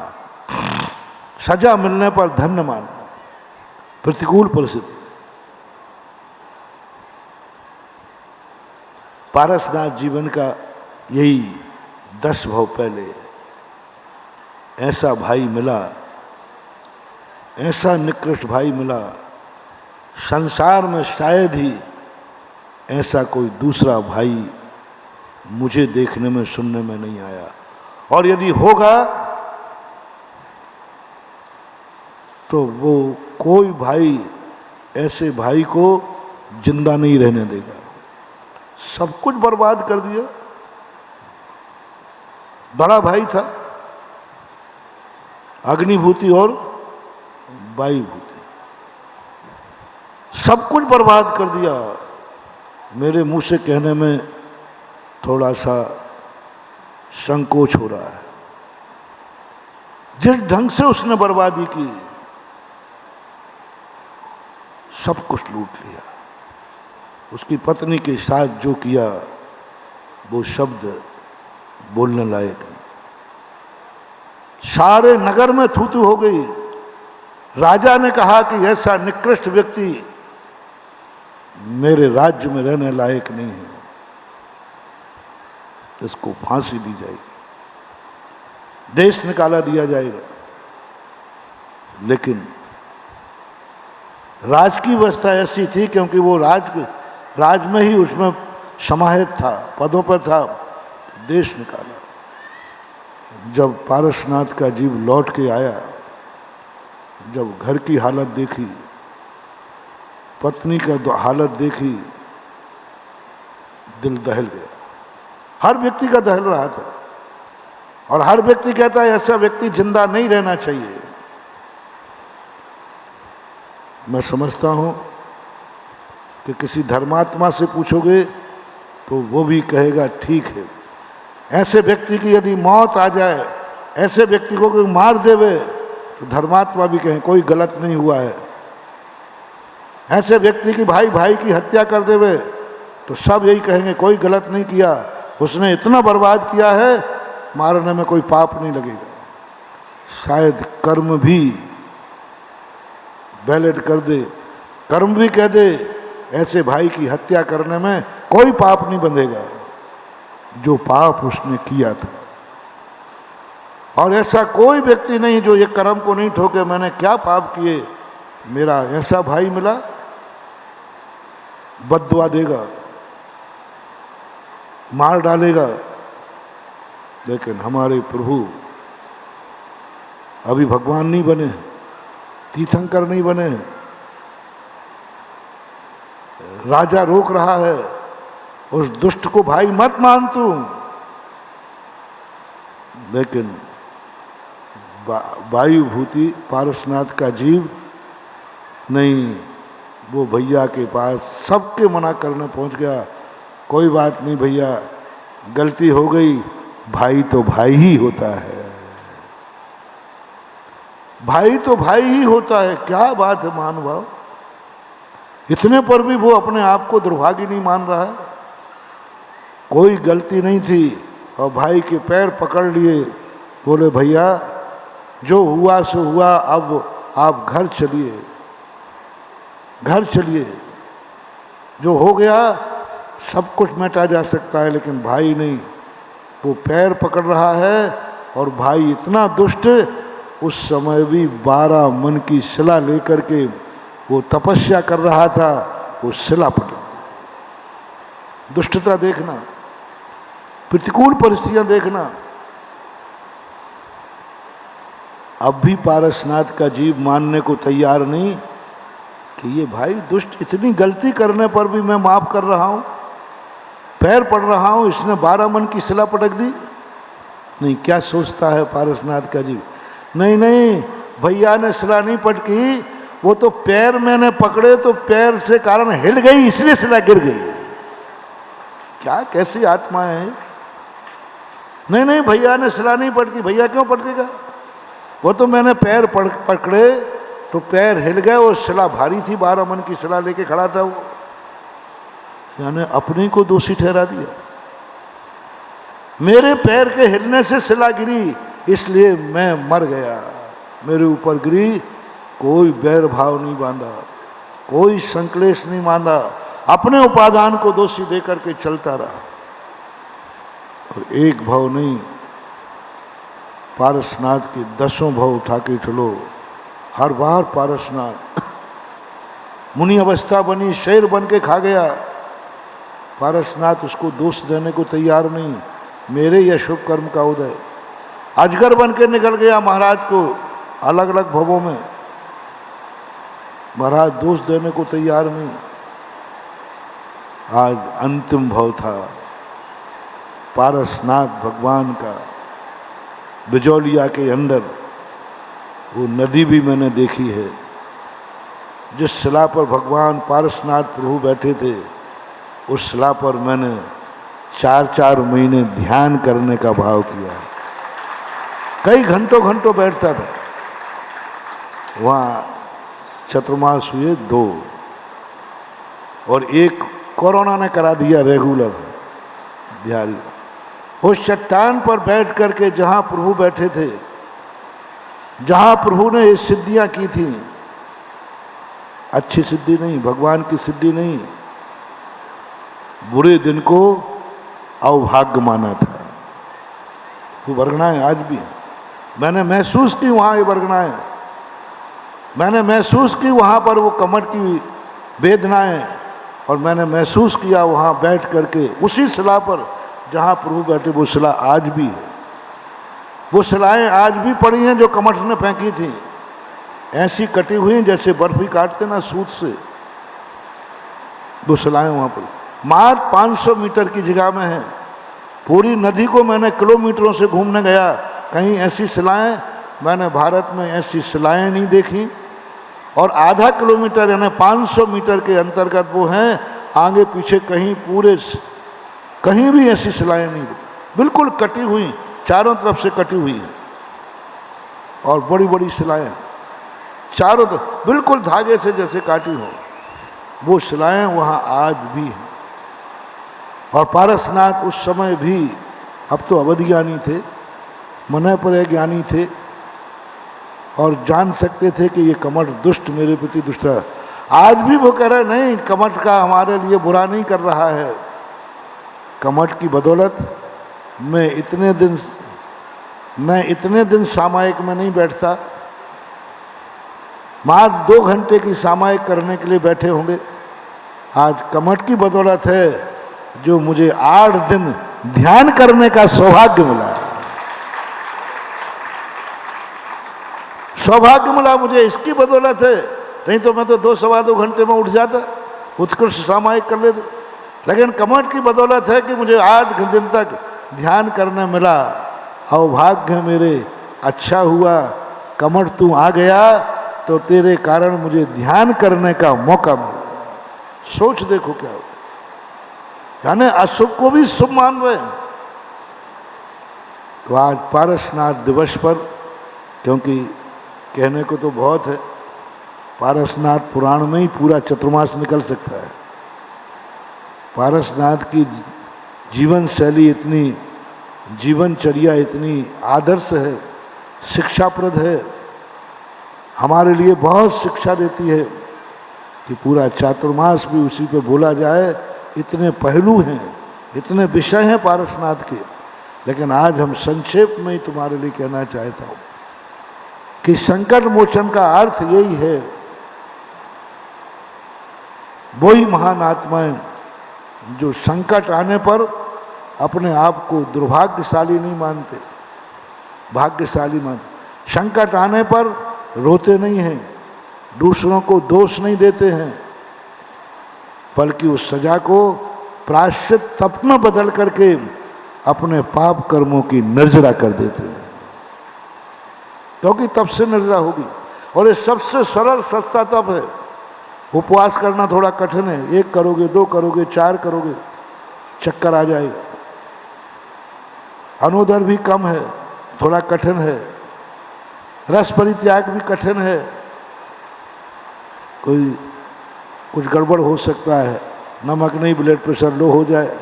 सजा मिलने पर धन्य मानना, प्रतिकूल परिस्थिति। पारसनाथ जीवन का यही 10 भव पहले ऐसा भाई मिला, ऐसा निकृष्ट भाई मिला, संसार में शायद ही ऐसा कोई दूसरा भाई मुझे देखने में सुनने में नहीं आया, और यदि होगा तो वो कोई भाई ऐसे भाई को जिंदा नहीं रहने देगा। सब कुछ बर्बाद कर दिया। बड़ा भाई था, अग्निभूति और वायुभूति, सब कुछ बर्बाद कर दिया। मेरे मुंह से कहने में थोड़ा सा संकोच हो रहा है। जिस ढंग से उसने बर्बादी की, सब कुछ लूट लिया। उसकी पत्नी के साथ जो किया वो शब्द बोलने लायक नहीं। सारे नगर में थू थू हो गई। राजा ने कहा कि ऐसा निकृष्ट व्यक्ति मेरे राज्य में रहने लायक नहीं है, इसको फांसी दी जाएगी, देश निकाला दिया जाएगा। लेकिन राज की व्यवस्था ऐसी थी, क्योंकि वो राज में ही उसमें समाहित था, पदों पर था, देश निकाला। जब पारसनाथ का जीव लौट के आया, जब घर की हालत देखी, पत्नी का हालत देखी, दिल दहल गया। हर व्यक्ति का दहल रहा था, और हर व्यक्ति कहता है ऐसा व्यक्ति जिंदा नहीं रहना चाहिए। मैं समझता हूं कि किसी धर्मात्मा से पूछोगे तो वो भी कहेगा ठीक है। ऐसे व्यक्ति की यदि मौत आ जाए, ऐसे व्यक्ति को कोई मार देवे, तो धर्मात्मा भी कहें कोई गलत नहीं हुआ है। ऐसे व्यक्ति की भाई भाई की हत्या कर देवे, तो सब यही कहेंगे कोई गलत नहीं किया, उसने इतना बर्बाद किया है, मारने में कोई पाप नहीं लगेगा। शायद कर्म भी वैलिड कर दे, कर्म भी कह दे ऐसे भाई की हत्या करने में कोई पाप नहीं बंधेगा, जो पाप उसने किया था। और ऐसा कोई व्यक्ति नहीं जो ये कर्म को नहीं ठोके मैंने क्या पाप किए, मेरा ऐसा भाई मिला, बद्दुआ देगा, मार डालेगा। लेकिन हमारे प्रभु अभी भगवान नहीं बने, तीर्थंकर नहीं बने। राजा रोक रहा है, उस दुष्ट को भाई मत मान तू। लेकिन वायुभूति पारसनाथ का जीव नहीं, वो भैया के पास सबके मना करने पहुंच गया। कोई बात नहीं भैया, गलती हो गई, भाई तो भाई ही होता है, भाई तो भाई ही होता है। क्या बात है महानुभाव, इतने पर भी वो अपने आप को दुर्भागी नहीं मान रहा है। कोई गलती नहीं थी, और भाई के पैर पकड़ लिए, बोले भैया जो हुआ सो हुआ, अब आप घर चलिए, घर चलिए। जो हो गया सब कुछ मिटा जा सकता है, लेकिन भाई नहीं। वो पैर पकड़ रहा है, और भाई इतना दुष्ट, उस समय भी 12 मन की शिला लेकर के वो तपस्या कर रहा था, वो शिला पटक दी। दुष्टता देखना, प्रतिकूल परिस्थितियां देखना। अब भी पारसनाथ का जीव मानने को तैयार नहीं कि ये भाई दुष्ट, इतनी गलती करने पर भी मैं माफ कर रहा हूं, पैर पड़ रहा हूं, इसने 12 मन की शिला पटक दी। नहीं, क्या सोचता है पारसनाथ का जीव, नहीं नहीं भैया ने शिला नहीं पटकी, वो तो पैर मैंने पकड़े तो पैर से कारण हिल गई, इसलिए शिला गिर गई। क्या कैसी आत्मा है। नहीं नहीं भैया ने शिला नहीं पटकी, भैया क्यों पटकेगा, वो तो मैंने पैर पकड़े तो पैर हिल गए, वो शिला भारी थी, 12 मन की शिला लेके खड़ा था वो। यानी अपने को दोषी ठहरा दिया, मेरे पैर के हिलने से शिला गिरी इसलिए मैं मर गया, मेरे ऊपर गिरी। कोई बैर भाव नहीं बांधा, कोई संक्लेश नहीं बांधा, अपने उपादान को दोषी देकर के चलता रहा। और एक भाव नहीं, पारसनाथ के 10 भाव उठा के चलो। हर बार पारसनाथ मुनि अवस्था बनी, शेर बन के खा गया, पारसनाथ उसको दोष देने को तैयार नहीं, मेरे यह शुभ कर्म का उदय। अजगर बन के निकल गया महाराज को अलग अलग भवों में, महाराज दोष देने को तैयार नहीं। आज अंतिम भव था पारसनाथ भगवान का, बिजौलिया के अंदर। वो नदी भी मैंने देखी है, जिस शिला पर भगवान पारसनाथ प्रभु बैठे थे, उस शिला पर मैंने 4-4 महीने ध्यान करने का भाव किया। कई घंटों घंटों बैठता था वहाँ। चतुर्मास हुए 2 और 1 कोरोना ने करा दिया रेगुलर बिहारी। उस चट्टान पर बैठ करके जहाँ प्रभु बैठे थे, जहाँ प्रभु ने ये सिद्धियाँ की थी, अच्छी सिद्धि नहीं, भगवान की सिद्धि नहीं, बुरे दिन को अवभाग्य माना था। वो वर्गणाएं आज भी मैंने महसूस की वहाँ, ये वर्गणाएं मैंने महसूस की वहाँ पर, वो कमर की वेदनाएं, और मैंने महसूस किया वहाँ बैठ करके उसी शिला पर जहाँ प्रभु बैठे। वो शिला आज भी है, वो शिलाएं आज भी पड़ी हैं जो कमठ ने फेंकी थी, ऐसी कटी हुई जैसे बर्फी काटते ना सूत से। वो शिलाएं वहाँ पर मात्र 500 मीटर की जगह में है। पूरी नदी को मैंने किलोमीटरों से घूमने गया, कहीं ऐसी शिलाएं मैंने भारत में ऐसी शिलाएं नहीं देखी। और आधा किलोमीटर यानी 500 मीटर के अंतर्गत वो हैं, आगे पीछे कहीं पूरे कहीं भी ऐसी शिलाएं नहीं, बिल्कुल कटी हुई, चारों तरफ से कटी हुई हैं। और बड़ी बड़ी शिलाएं चारों तरफ बिल्कुल धागे से जैसे काटी हो, वो शिलाएं वहाँ आज भी हैं। और पारसनाथ उस समय भी, अब तो अवध ज्ञानी थे, मन पर ज्ञानी थे, और जान सकते थे कि ये कमठ दुष्ट मेरे प्रति दुष्ट है। आज भी वो कह रहे नहीं, कमठ का हमारे लिए बुरा नहीं कर रहा है। कमठ की बदौलत मैं इतने दिन सामायिक में नहीं बैठता, मात्र 2 घंटे की सामायिक करने के लिए बैठे होंगे। आज कमठ की बदौलत है जो मुझे 8 दिन ध्यान करने का सौभाग्य मिला। सौभाग्य मिला मुझे, इसकी बदौलत है, नहीं तो मैं तो 2-2.25 घंटे में उठ जाता, उत्कृष्ट सामायिक कर लेते। लेकिन कमठ की बदौलत है कि मुझे 8 दिन तक ध्यान करने मिला। अवभाग्य मेरे, अच्छा हुआ कमठ तू आ गया तो तेरे कारण मुझे ध्यान करने का मौका मिला। सोच देखो क्या हो, यानी अशुभ को भी शुभ मान रहे हैं। तो आज पारसनाथ दिवस पर, क्योंकि कहने को तो बहुत है, पारसनाथ पुराण में ही पूरा चतुर्मास निकल सकता है। पारसनाथ की जीवन शैली इतनी, जीवनचर्या इतनी आदर्श है, शिक्षाप्रद है, हमारे लिए बहुत शिक्षा देती है कि पूरा चातुर्मास भी उसी पे बोला जाए। इतने पहलू हैं, इतने विषय हैं पारसनाथ के, लेकिन आज हम संक्षेप में ही तुम्हारे लिए कहना चाहता हूँ कि संकट मोचन का अर्थ यही है। वही महान आत्माएं जो संकट आने पर अपने आप को दुर्भाग्यशाली नहीं मानते, भाग्यशाली मानते। संकट आने पर रोते नहीं हैं, दूसरों को दोष नहीं देते हैं, बल्कि उस सजा को प्रायश्चित तप में बदल करके अपने पाप कर्मों की निर्जरा कर देते हैं, क्योंकि तप से निर्जरा होगी। और ये सबसे सरल सस्ता तप है। उपवास करना थोड़ा कठिन है, 1 करोगे, 2 करोगे, 4 करोगे, चक्कर आ जाएगा। अनोदर भी कम है, थोड़ा कठिन है। रस परित्याग भी कठिन है, कुछ गड़बड़ हो सकता है, नमक नहीं, ब्लड प्रेशर लो हो जाए,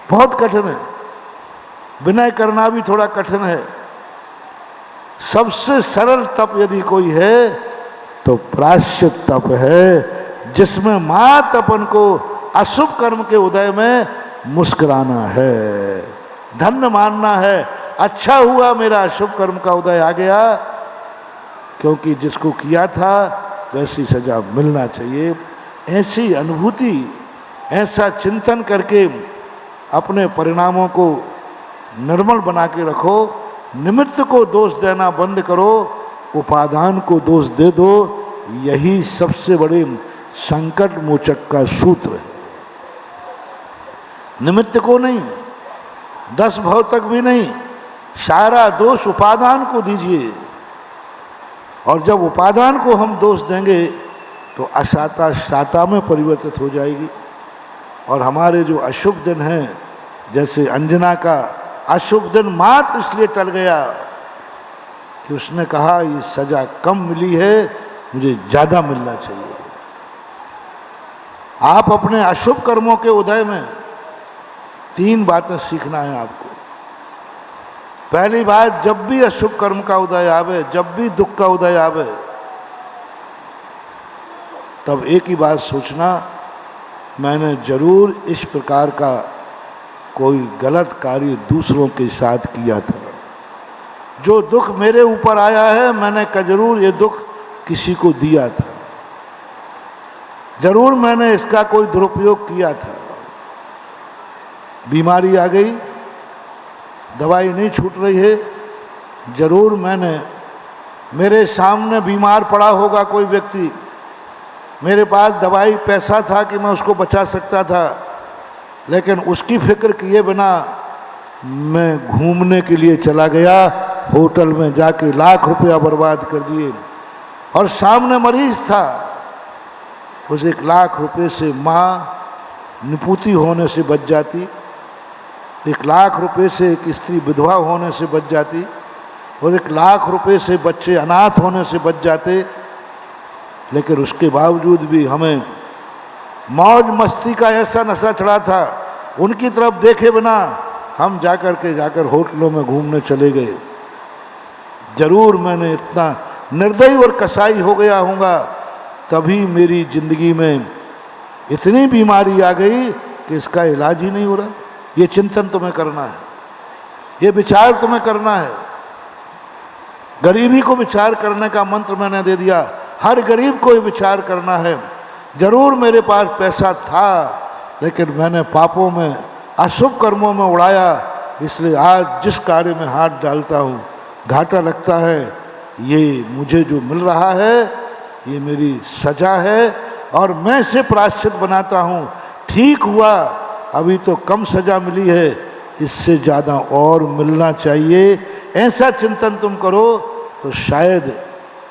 बहुत कठिन है। विनय करना भी थोड़ा कठिन है। सबसे सरल तप यदि कोई है तो प्रायश्चित तप है, जिसमें मात्र अपन को अशुभ कर्म के उदय में मुस्कुराना है, धन्य मानना है। अच्छा हुआ मेरा अशुभ कर्म का उदय आ गया, क्योंकि जिसको किया था वैसी सजा मिलना चाहिए। ऐसी अनुभूति ऐसा चिंतन करके अपने परिणामों को निर्मल बना के रखो। निमित्त को दोष देना बंद करो, उपादान को दोष दे दो। यही सबसे बड़े संकट मोचक का सूत्र है। निमित्त को नहीं, 10 भाव तक भी नहीं, सारा दोष उपादान को दीजिए। और जब उपादान को हम दोष देंगे तो अशाता शाता में परिवर्तित हो जाएगी। और हमारे जो अशुभ दिन हैं, जैसे अंजना का अशुभ दिन मात्र इसलिए टल गया कि उसने कहा ये सजा कम मिली है, मुझे ज्यादा मिलना चाहिए। आप अपने अशुभ कर्मों के उदय में 3 बातें सीखना है आपको। पहली बात, जब भी अशुभ कर्म का उदय आवे, जब भी दुख का उदय आवे, तब एक ही बात सोचना, मैंने जरूर इस प्रकार का कोई गलत कार्य दूसरों के साथ किया था। जो दुख मेरे ऊपर आया है, मैंने जरूर ये दुख किसी को दिया था, जरूर मैंने इसका कोई दुरुपयोग किया था। बीमारी आ गई, दवाई नहीं छूट रही है, जरूर मैंने, मेरे सामने बीमार पड़ा होगा कोई व्यक्ति, मेरे पास दवाई पैसा था कि मैं उसको बचा सकता था, लेकिन उसकी फिक्र किए बिना मैं घूमने के लिए चला गया, होटल में जाके लाख रुपया बर्बाद कर दिए। और सामने मरीज था, उस 1 लाख रुपए से माँ निपुती होने से बच जाती, 1 लाख रुपए से एक स्त्री विधवा होने से बच जाती, और 1 लाख रुपए से बच्चे अनाथ होने से बच जाते। लेकिन उसके बावजूद भी हमें मौज मस्ती का ऐसा नशा चढ़ा था, उनकी तरफ देखे बिना हम जाकर होटलों में घूमने चले गए। जरूर मैंने इतना निर्दयी और कसाई हो गया हूँगा, तभी मेरी जिंदगी में इतनी बीमारी आ गई कि इसका इलाज ही नहीं हो रहा। ये चिंतन तुम्हें करना है, ये विचार तुम्हें करना है। गरीबी को विचार करने का मंत्र मैंने दे दिया, हर गरीब को ये विचार करना है। जरूर मेरे पास पैसा था, लेकिन मैंने पापों में, अशुभ कर्मों में उड़ाया, इसलिए आज जिस कार्य में हाथ डालता हूँ घाटा लगता है। ये मुझे जो मिल रहा है ये मेरी सजा है, और मैं इसे प्रायश्चित बनाता हूँ। ठीक हुआ, अभी तो कम सजा मिली है, इससे ज़्यादा और मिलना चाहिए। ऐसा चिंतन तुम करो तो शायद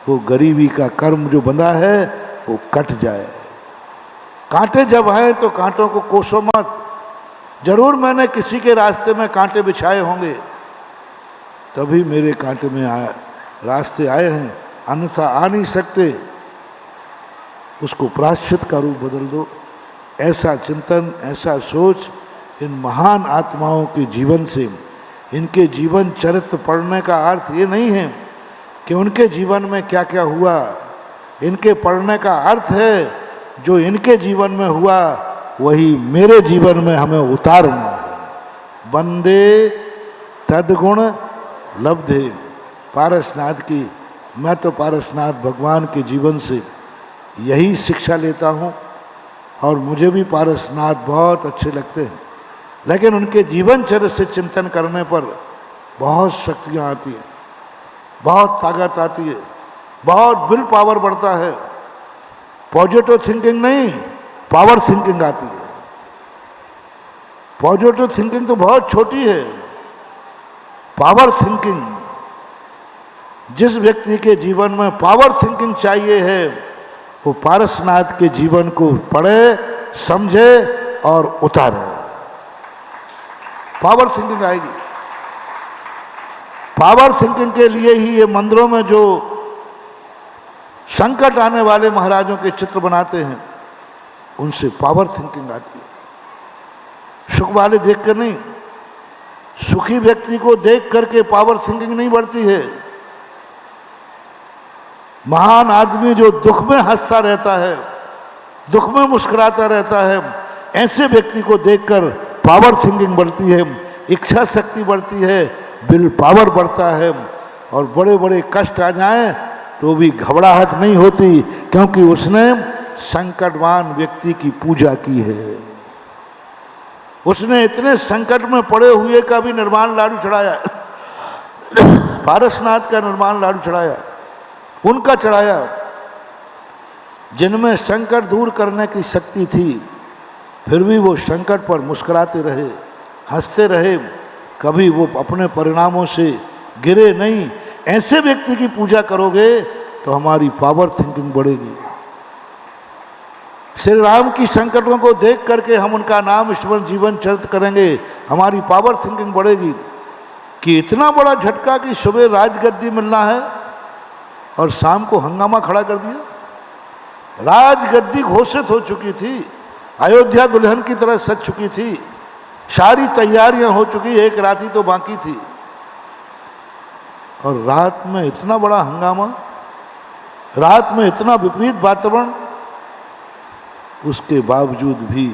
वो गरीबी का कर्म जो बंधा है वो कट जाए। कांटे जब हैं तो कांटों को कोसो मत। जरूर मैंने किसी के रास्ते में कांटे बिछाए होंगे, तभी मेरे कांटे में रास्ते आए हैं, अन्यथा आ नहीं सकते। उसको प्रायश्चित का रूप बदल दो। ऐसा चिंतन, ऐसा सोच इन महान आत्माओं के जीवन से, इनके जीवन चरित्र पढ़ने का अर्थ ये नहीं है कि उनके जीवन में क्या क्या हुआ। इनके पढ़ने का अर्थ है जो इनके जीवन में हुआ वही मेरे जीवन में हमें उतारना। बंदे तद्गुण लब्धे, पारसनाथ की, मैं तो पारसनाथ भगवान के जीवन से यही शिक्षा लेता हूँ, और मुझे भी पारसनाथ बहुत अच्छे लगते हैं। लेकिन उनके जीवन चरित्र से चिंतन करने पर बहुत शक्तियाँ आती हैं, बहुत ताकत आती है, बहुत विल पावर बढ़ता है। पॉजिटिव थिंकिंग नहीं, पावर थिंकिंग आती है। पॉजिटिव थिंकिंग तो बहुत छोटी है, पावर थिंकिंग, जिस व्यक्ति के जीवन में पावर थिंकिंग चाहिए है वो पारसनाथ के जीवन को पढ़े, समझे और उतारे। पावर थिंकिंग आएगी। पावर थिंकिंग के लिए ही ये मंदिरों में जो संकट आने वाले महाराजों के चित्र बनाते हैं, उनसे पावर थिंकिंग आती है। सुख वाले देख कर नहीं, सुखी व्यक्ति को देख करके पावर थिंकिंग नहीं बढ़ती है। महान आदमी जो दुख में हंसता रहता है, दुख में मुस्कुराता रहता है, ऐसे व्यक्ति को देखकर पावर थिंकिंग बढ़ती है, इच्छा शक्ति बढ़ती है, विल पावर बढ़ता है, और बड़े बड़े कष्ट आ जाएं तो भी घबराहट नहीं होती, क्योंकि उसने संकटवान व्यक्ति की पूजा की है। उसने इतने संकट में पड़े हुए का भी निर्माण लाडू चढ़ाया, पारसनाथ का निर्माण लाडू चढ़ाया, उनका चढ़ाया, जिनमें संकट दूर करने की शक्ति थी, फिर भी वो संकट पर मुस्कुराते रहे, हंसते रहे, कभी वो अपने परिणामों से गिरे नहीं। ऐसे व्यक्ति की पूजा करोगे तो हमारी पावर थिंकिंग बढ़ेगी। श्री राम की संकटों को देख करके हम उनका नाम स्मरण जीवन चरित करेंगे, हमारी पावर थिंकिंग बढ़ेगी। कि इतना बड़ा झटका कि सुबह राजगद्दी मिलना है और शाम को हंगामा खड़ा कर दिया। राजगद्दी घोषित हो चुकी थी, अयोध्या दुल्हन की तरह सज चुकी थी, सारी तैयारियां हो चुकी, एक रात ही तो बाकी थी, और रात में इतना बड़ा हंगामा, रात में इतना विपरीत वातावरण, उसके बावजूद भी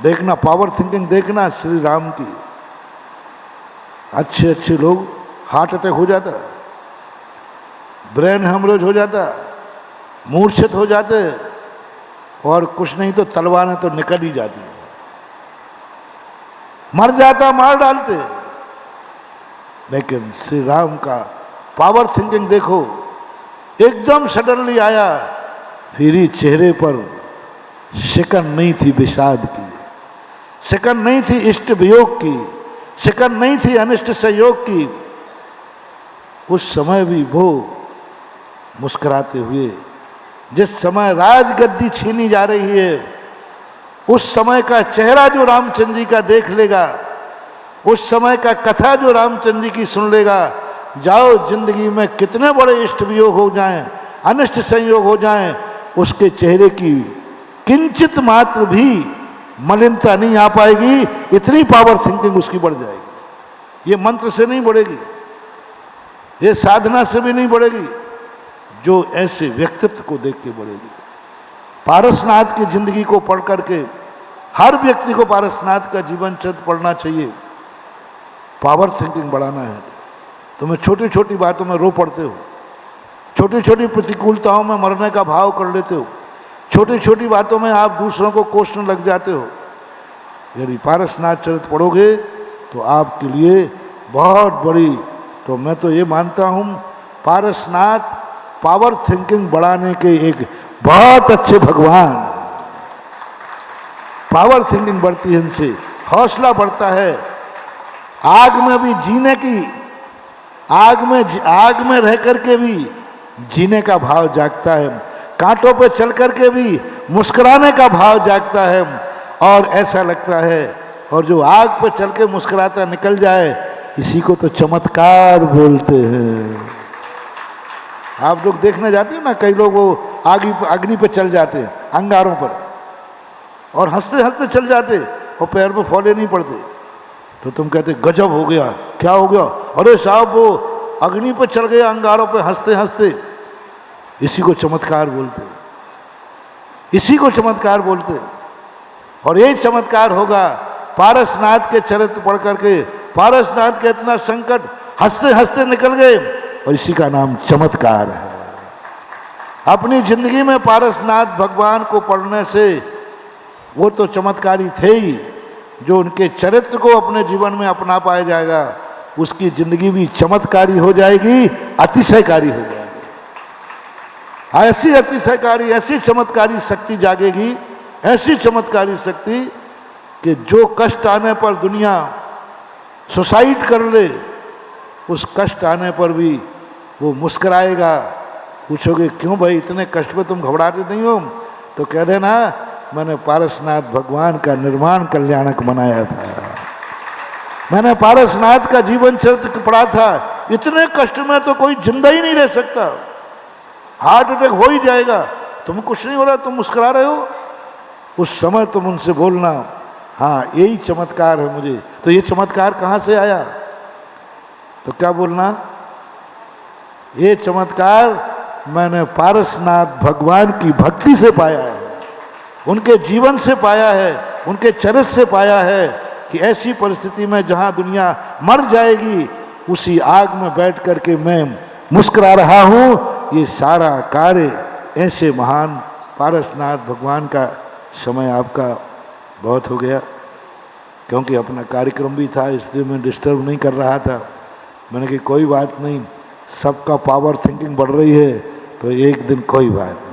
देखना पावर थिंकिंग, देखना श्री राम की। अच्छे अच्छे लोग हार्ट अटैक हो जाता, ब्रेन हेमरेज हो जाता, मूर्छित हो जाते, और कुछ नहीं तो तलवारें तो निकल ही जाती, मर जाता, मार डालते। लेकिन श्री राम का पावर थिंकिंग देखो, एकदम सडनली आया, फिर ही चेहरे पर शिकन नहीं थी विषाद की, शिकन नहीं थी इष्ट वियोग की, शिकन नहीं थी अनिष्ट संयोग की। उस समय भी वो मुस्कुराते हुए, जिस समय राजगद्दी छीनी जा रही है, उस समय का चेहरा जो रामचंद्र जी का देख लेगा, उस समय का कथा जो रामचंद्र जी की सुन लेगा, जाओ जिंदगी में कितने बड़े इष्ट वियोग हो जाएं, अनिष्ट संयोग हो जाएं, उसके चेहरे की किंचित मात्र भी मलिनता नहीं आ पाएगी। इतनी पावर थिंकिंग उसकी बढ़ जाएगी। ये मंत्र से नहीं बढ़ेगी, ये साधना से भी नहीं बढ़ेगी, जो ऐसे व्यक्तित्व को देख के बढ़ेगी। पारसनाथ की जिंदगी को पढ़ करके हर व्यक्ति को पारसनाथ का जीवन चरित्र पढ़ना चाहिए। पावर थिंकिंग बढ़ाना है। तुम्हें छोटी छोटी बातों में रो पड़ते हो, छोटी छोटी प्रतिकूलताओं में मरने का भाव कर लेते हो, छोटी छोटी बातों में आप दूसरों को कोसने लग जाते हो। यदि पारसनाथ चरित्र पढ़ोगे तो आपके लिए बहुत बड़ी, तो मैं तो ये मानता हूँ पारसनाथ पावर थिंकिंग बढ़ाने के एक बहुत अच्छे भगवान। पावर थिंकिंग बढ़ती है इनसे, हौसला बढ़ता है, आग में भी जीने की, आग में रह करके भी जीने का भाव जागता है, कांटों पे चल करके भी मुस्कुराने का भाव जागता है, और ऐसा लगता है, और जो आग पे चल के मुस्कुराता निकल जाए, इसी को तो चमत्कार बोलते हैं। आप लोग देखने जाते हो ना, कई लोग वो अग्नि पे चल जाते हैं, अंगारों पर, और हंसते हंसते चल जाते, और पैर में फोले नहीं पड़ते, तो तुम कहते गजब हो गया, क्या हो गया? अरे साहब वो अग्नि पे चल गए अंगारों पे हंसते हंसते। इसी को चमत्कार बोलते, इसी को चमत्कार बोलते। और ये चमत्कार होगा पारसनाथ के चरित्र पढ़ करके। पारसनाथ के इतना संकट हंसते हंसते निकल गए, और इसी का नाम चमत्कार है। अपनी जिंदगी में पारसनाथ भगवान को पढ़ने से वो तो चमत्कारी थे ही, जो उनके चरित्र को अपने जीवन में अपना पाया जाएगा, उसकी जिंदगी भी चमत्कारी हो जाएगी, अतिशयकारी हो जाएगी। ऐसी अतिशयकारी, ऐसी चमत्कारी शक्ति जागेगी, ऐसी चमत्कारी शक्ति कि जो कष्ट आने पर दुनिया सुसाइड कर ले, उस कष्ट आने पर भी वो मुस्कुराएगा। पूछोगे क्यों भाई इतने कष्ट में तुम घबराते नहीं हो? तो कह देना मैंने पारसनाथ भगवान का निर्माण कल्याणक बनाया था, मैंने पारसनाथ का जीवन चरित्र पढ़ा था। इतने कष्ट में तो कोई जिंदा ही नहीं रह सकता, हार्ट अटैक हो ही जाएगा, तुम कुछ नहीं हो रहा, तुम मुस्कुरा रहे हो। उस समय तुम उनसे बोलना हाँ यही चमत्कार है मुझे। तो ये चमत्कार कहाँ से आया? तो क्या बोलना, ये चमत्कार मैंने पारसनाथ भगवान की भक्ति से पाया है, उनके जीवन से पाया है, उनके चरित्र से पाया है कि ऐसी परिस्थिति में जहाँ दुनिया मर जाएगी, उसी आग में बैठ करके मैं मुस्कुरा रहा हूँ। ये सारा कार्य ऐसे महान पारसनाथ भगवान का समय आपका बहुत हो गया, क्योंकि अपना कार्यक्रम भी था, इसलिए मैं डिस्टर्ब नहीं कर रहा था। मैंने कहा कोई बात नहीं, सबका पावर थिंकिंग बढ़ रही है तो एक दिन कोई बात नहीं।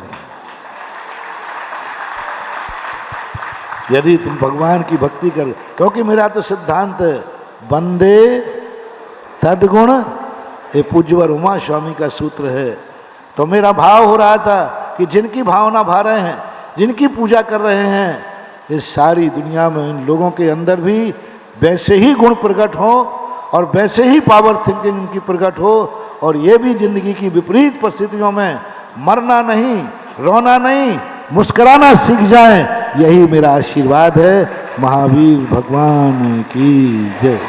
यदि तुम भगवान की भक्ति कर, क्योंकि मेरा तो सिद्धांत है वंदे सद्गुण, ये पूज्यवर उमा स्वामी का सूत्र है। तो मेरा भाव हो रहा था कि जिनकी भावना भा रहे हैं, जिनकी पूजा कर रहे हैं, इस सारी दुनिया में इन लोगों के अंदर भी वैसे ही गुण प्रकट हो और वैसे ही पावर थिंकिंग इनकी प्रकट हो, और ये भी जिंदगी की विपरीत परिस्थितियों में मरना नहीं, रोना नहीं, मुस्कुराना सीख जाएं। यही मेरा आशीर्वाद है। महावीर भगवान की जय।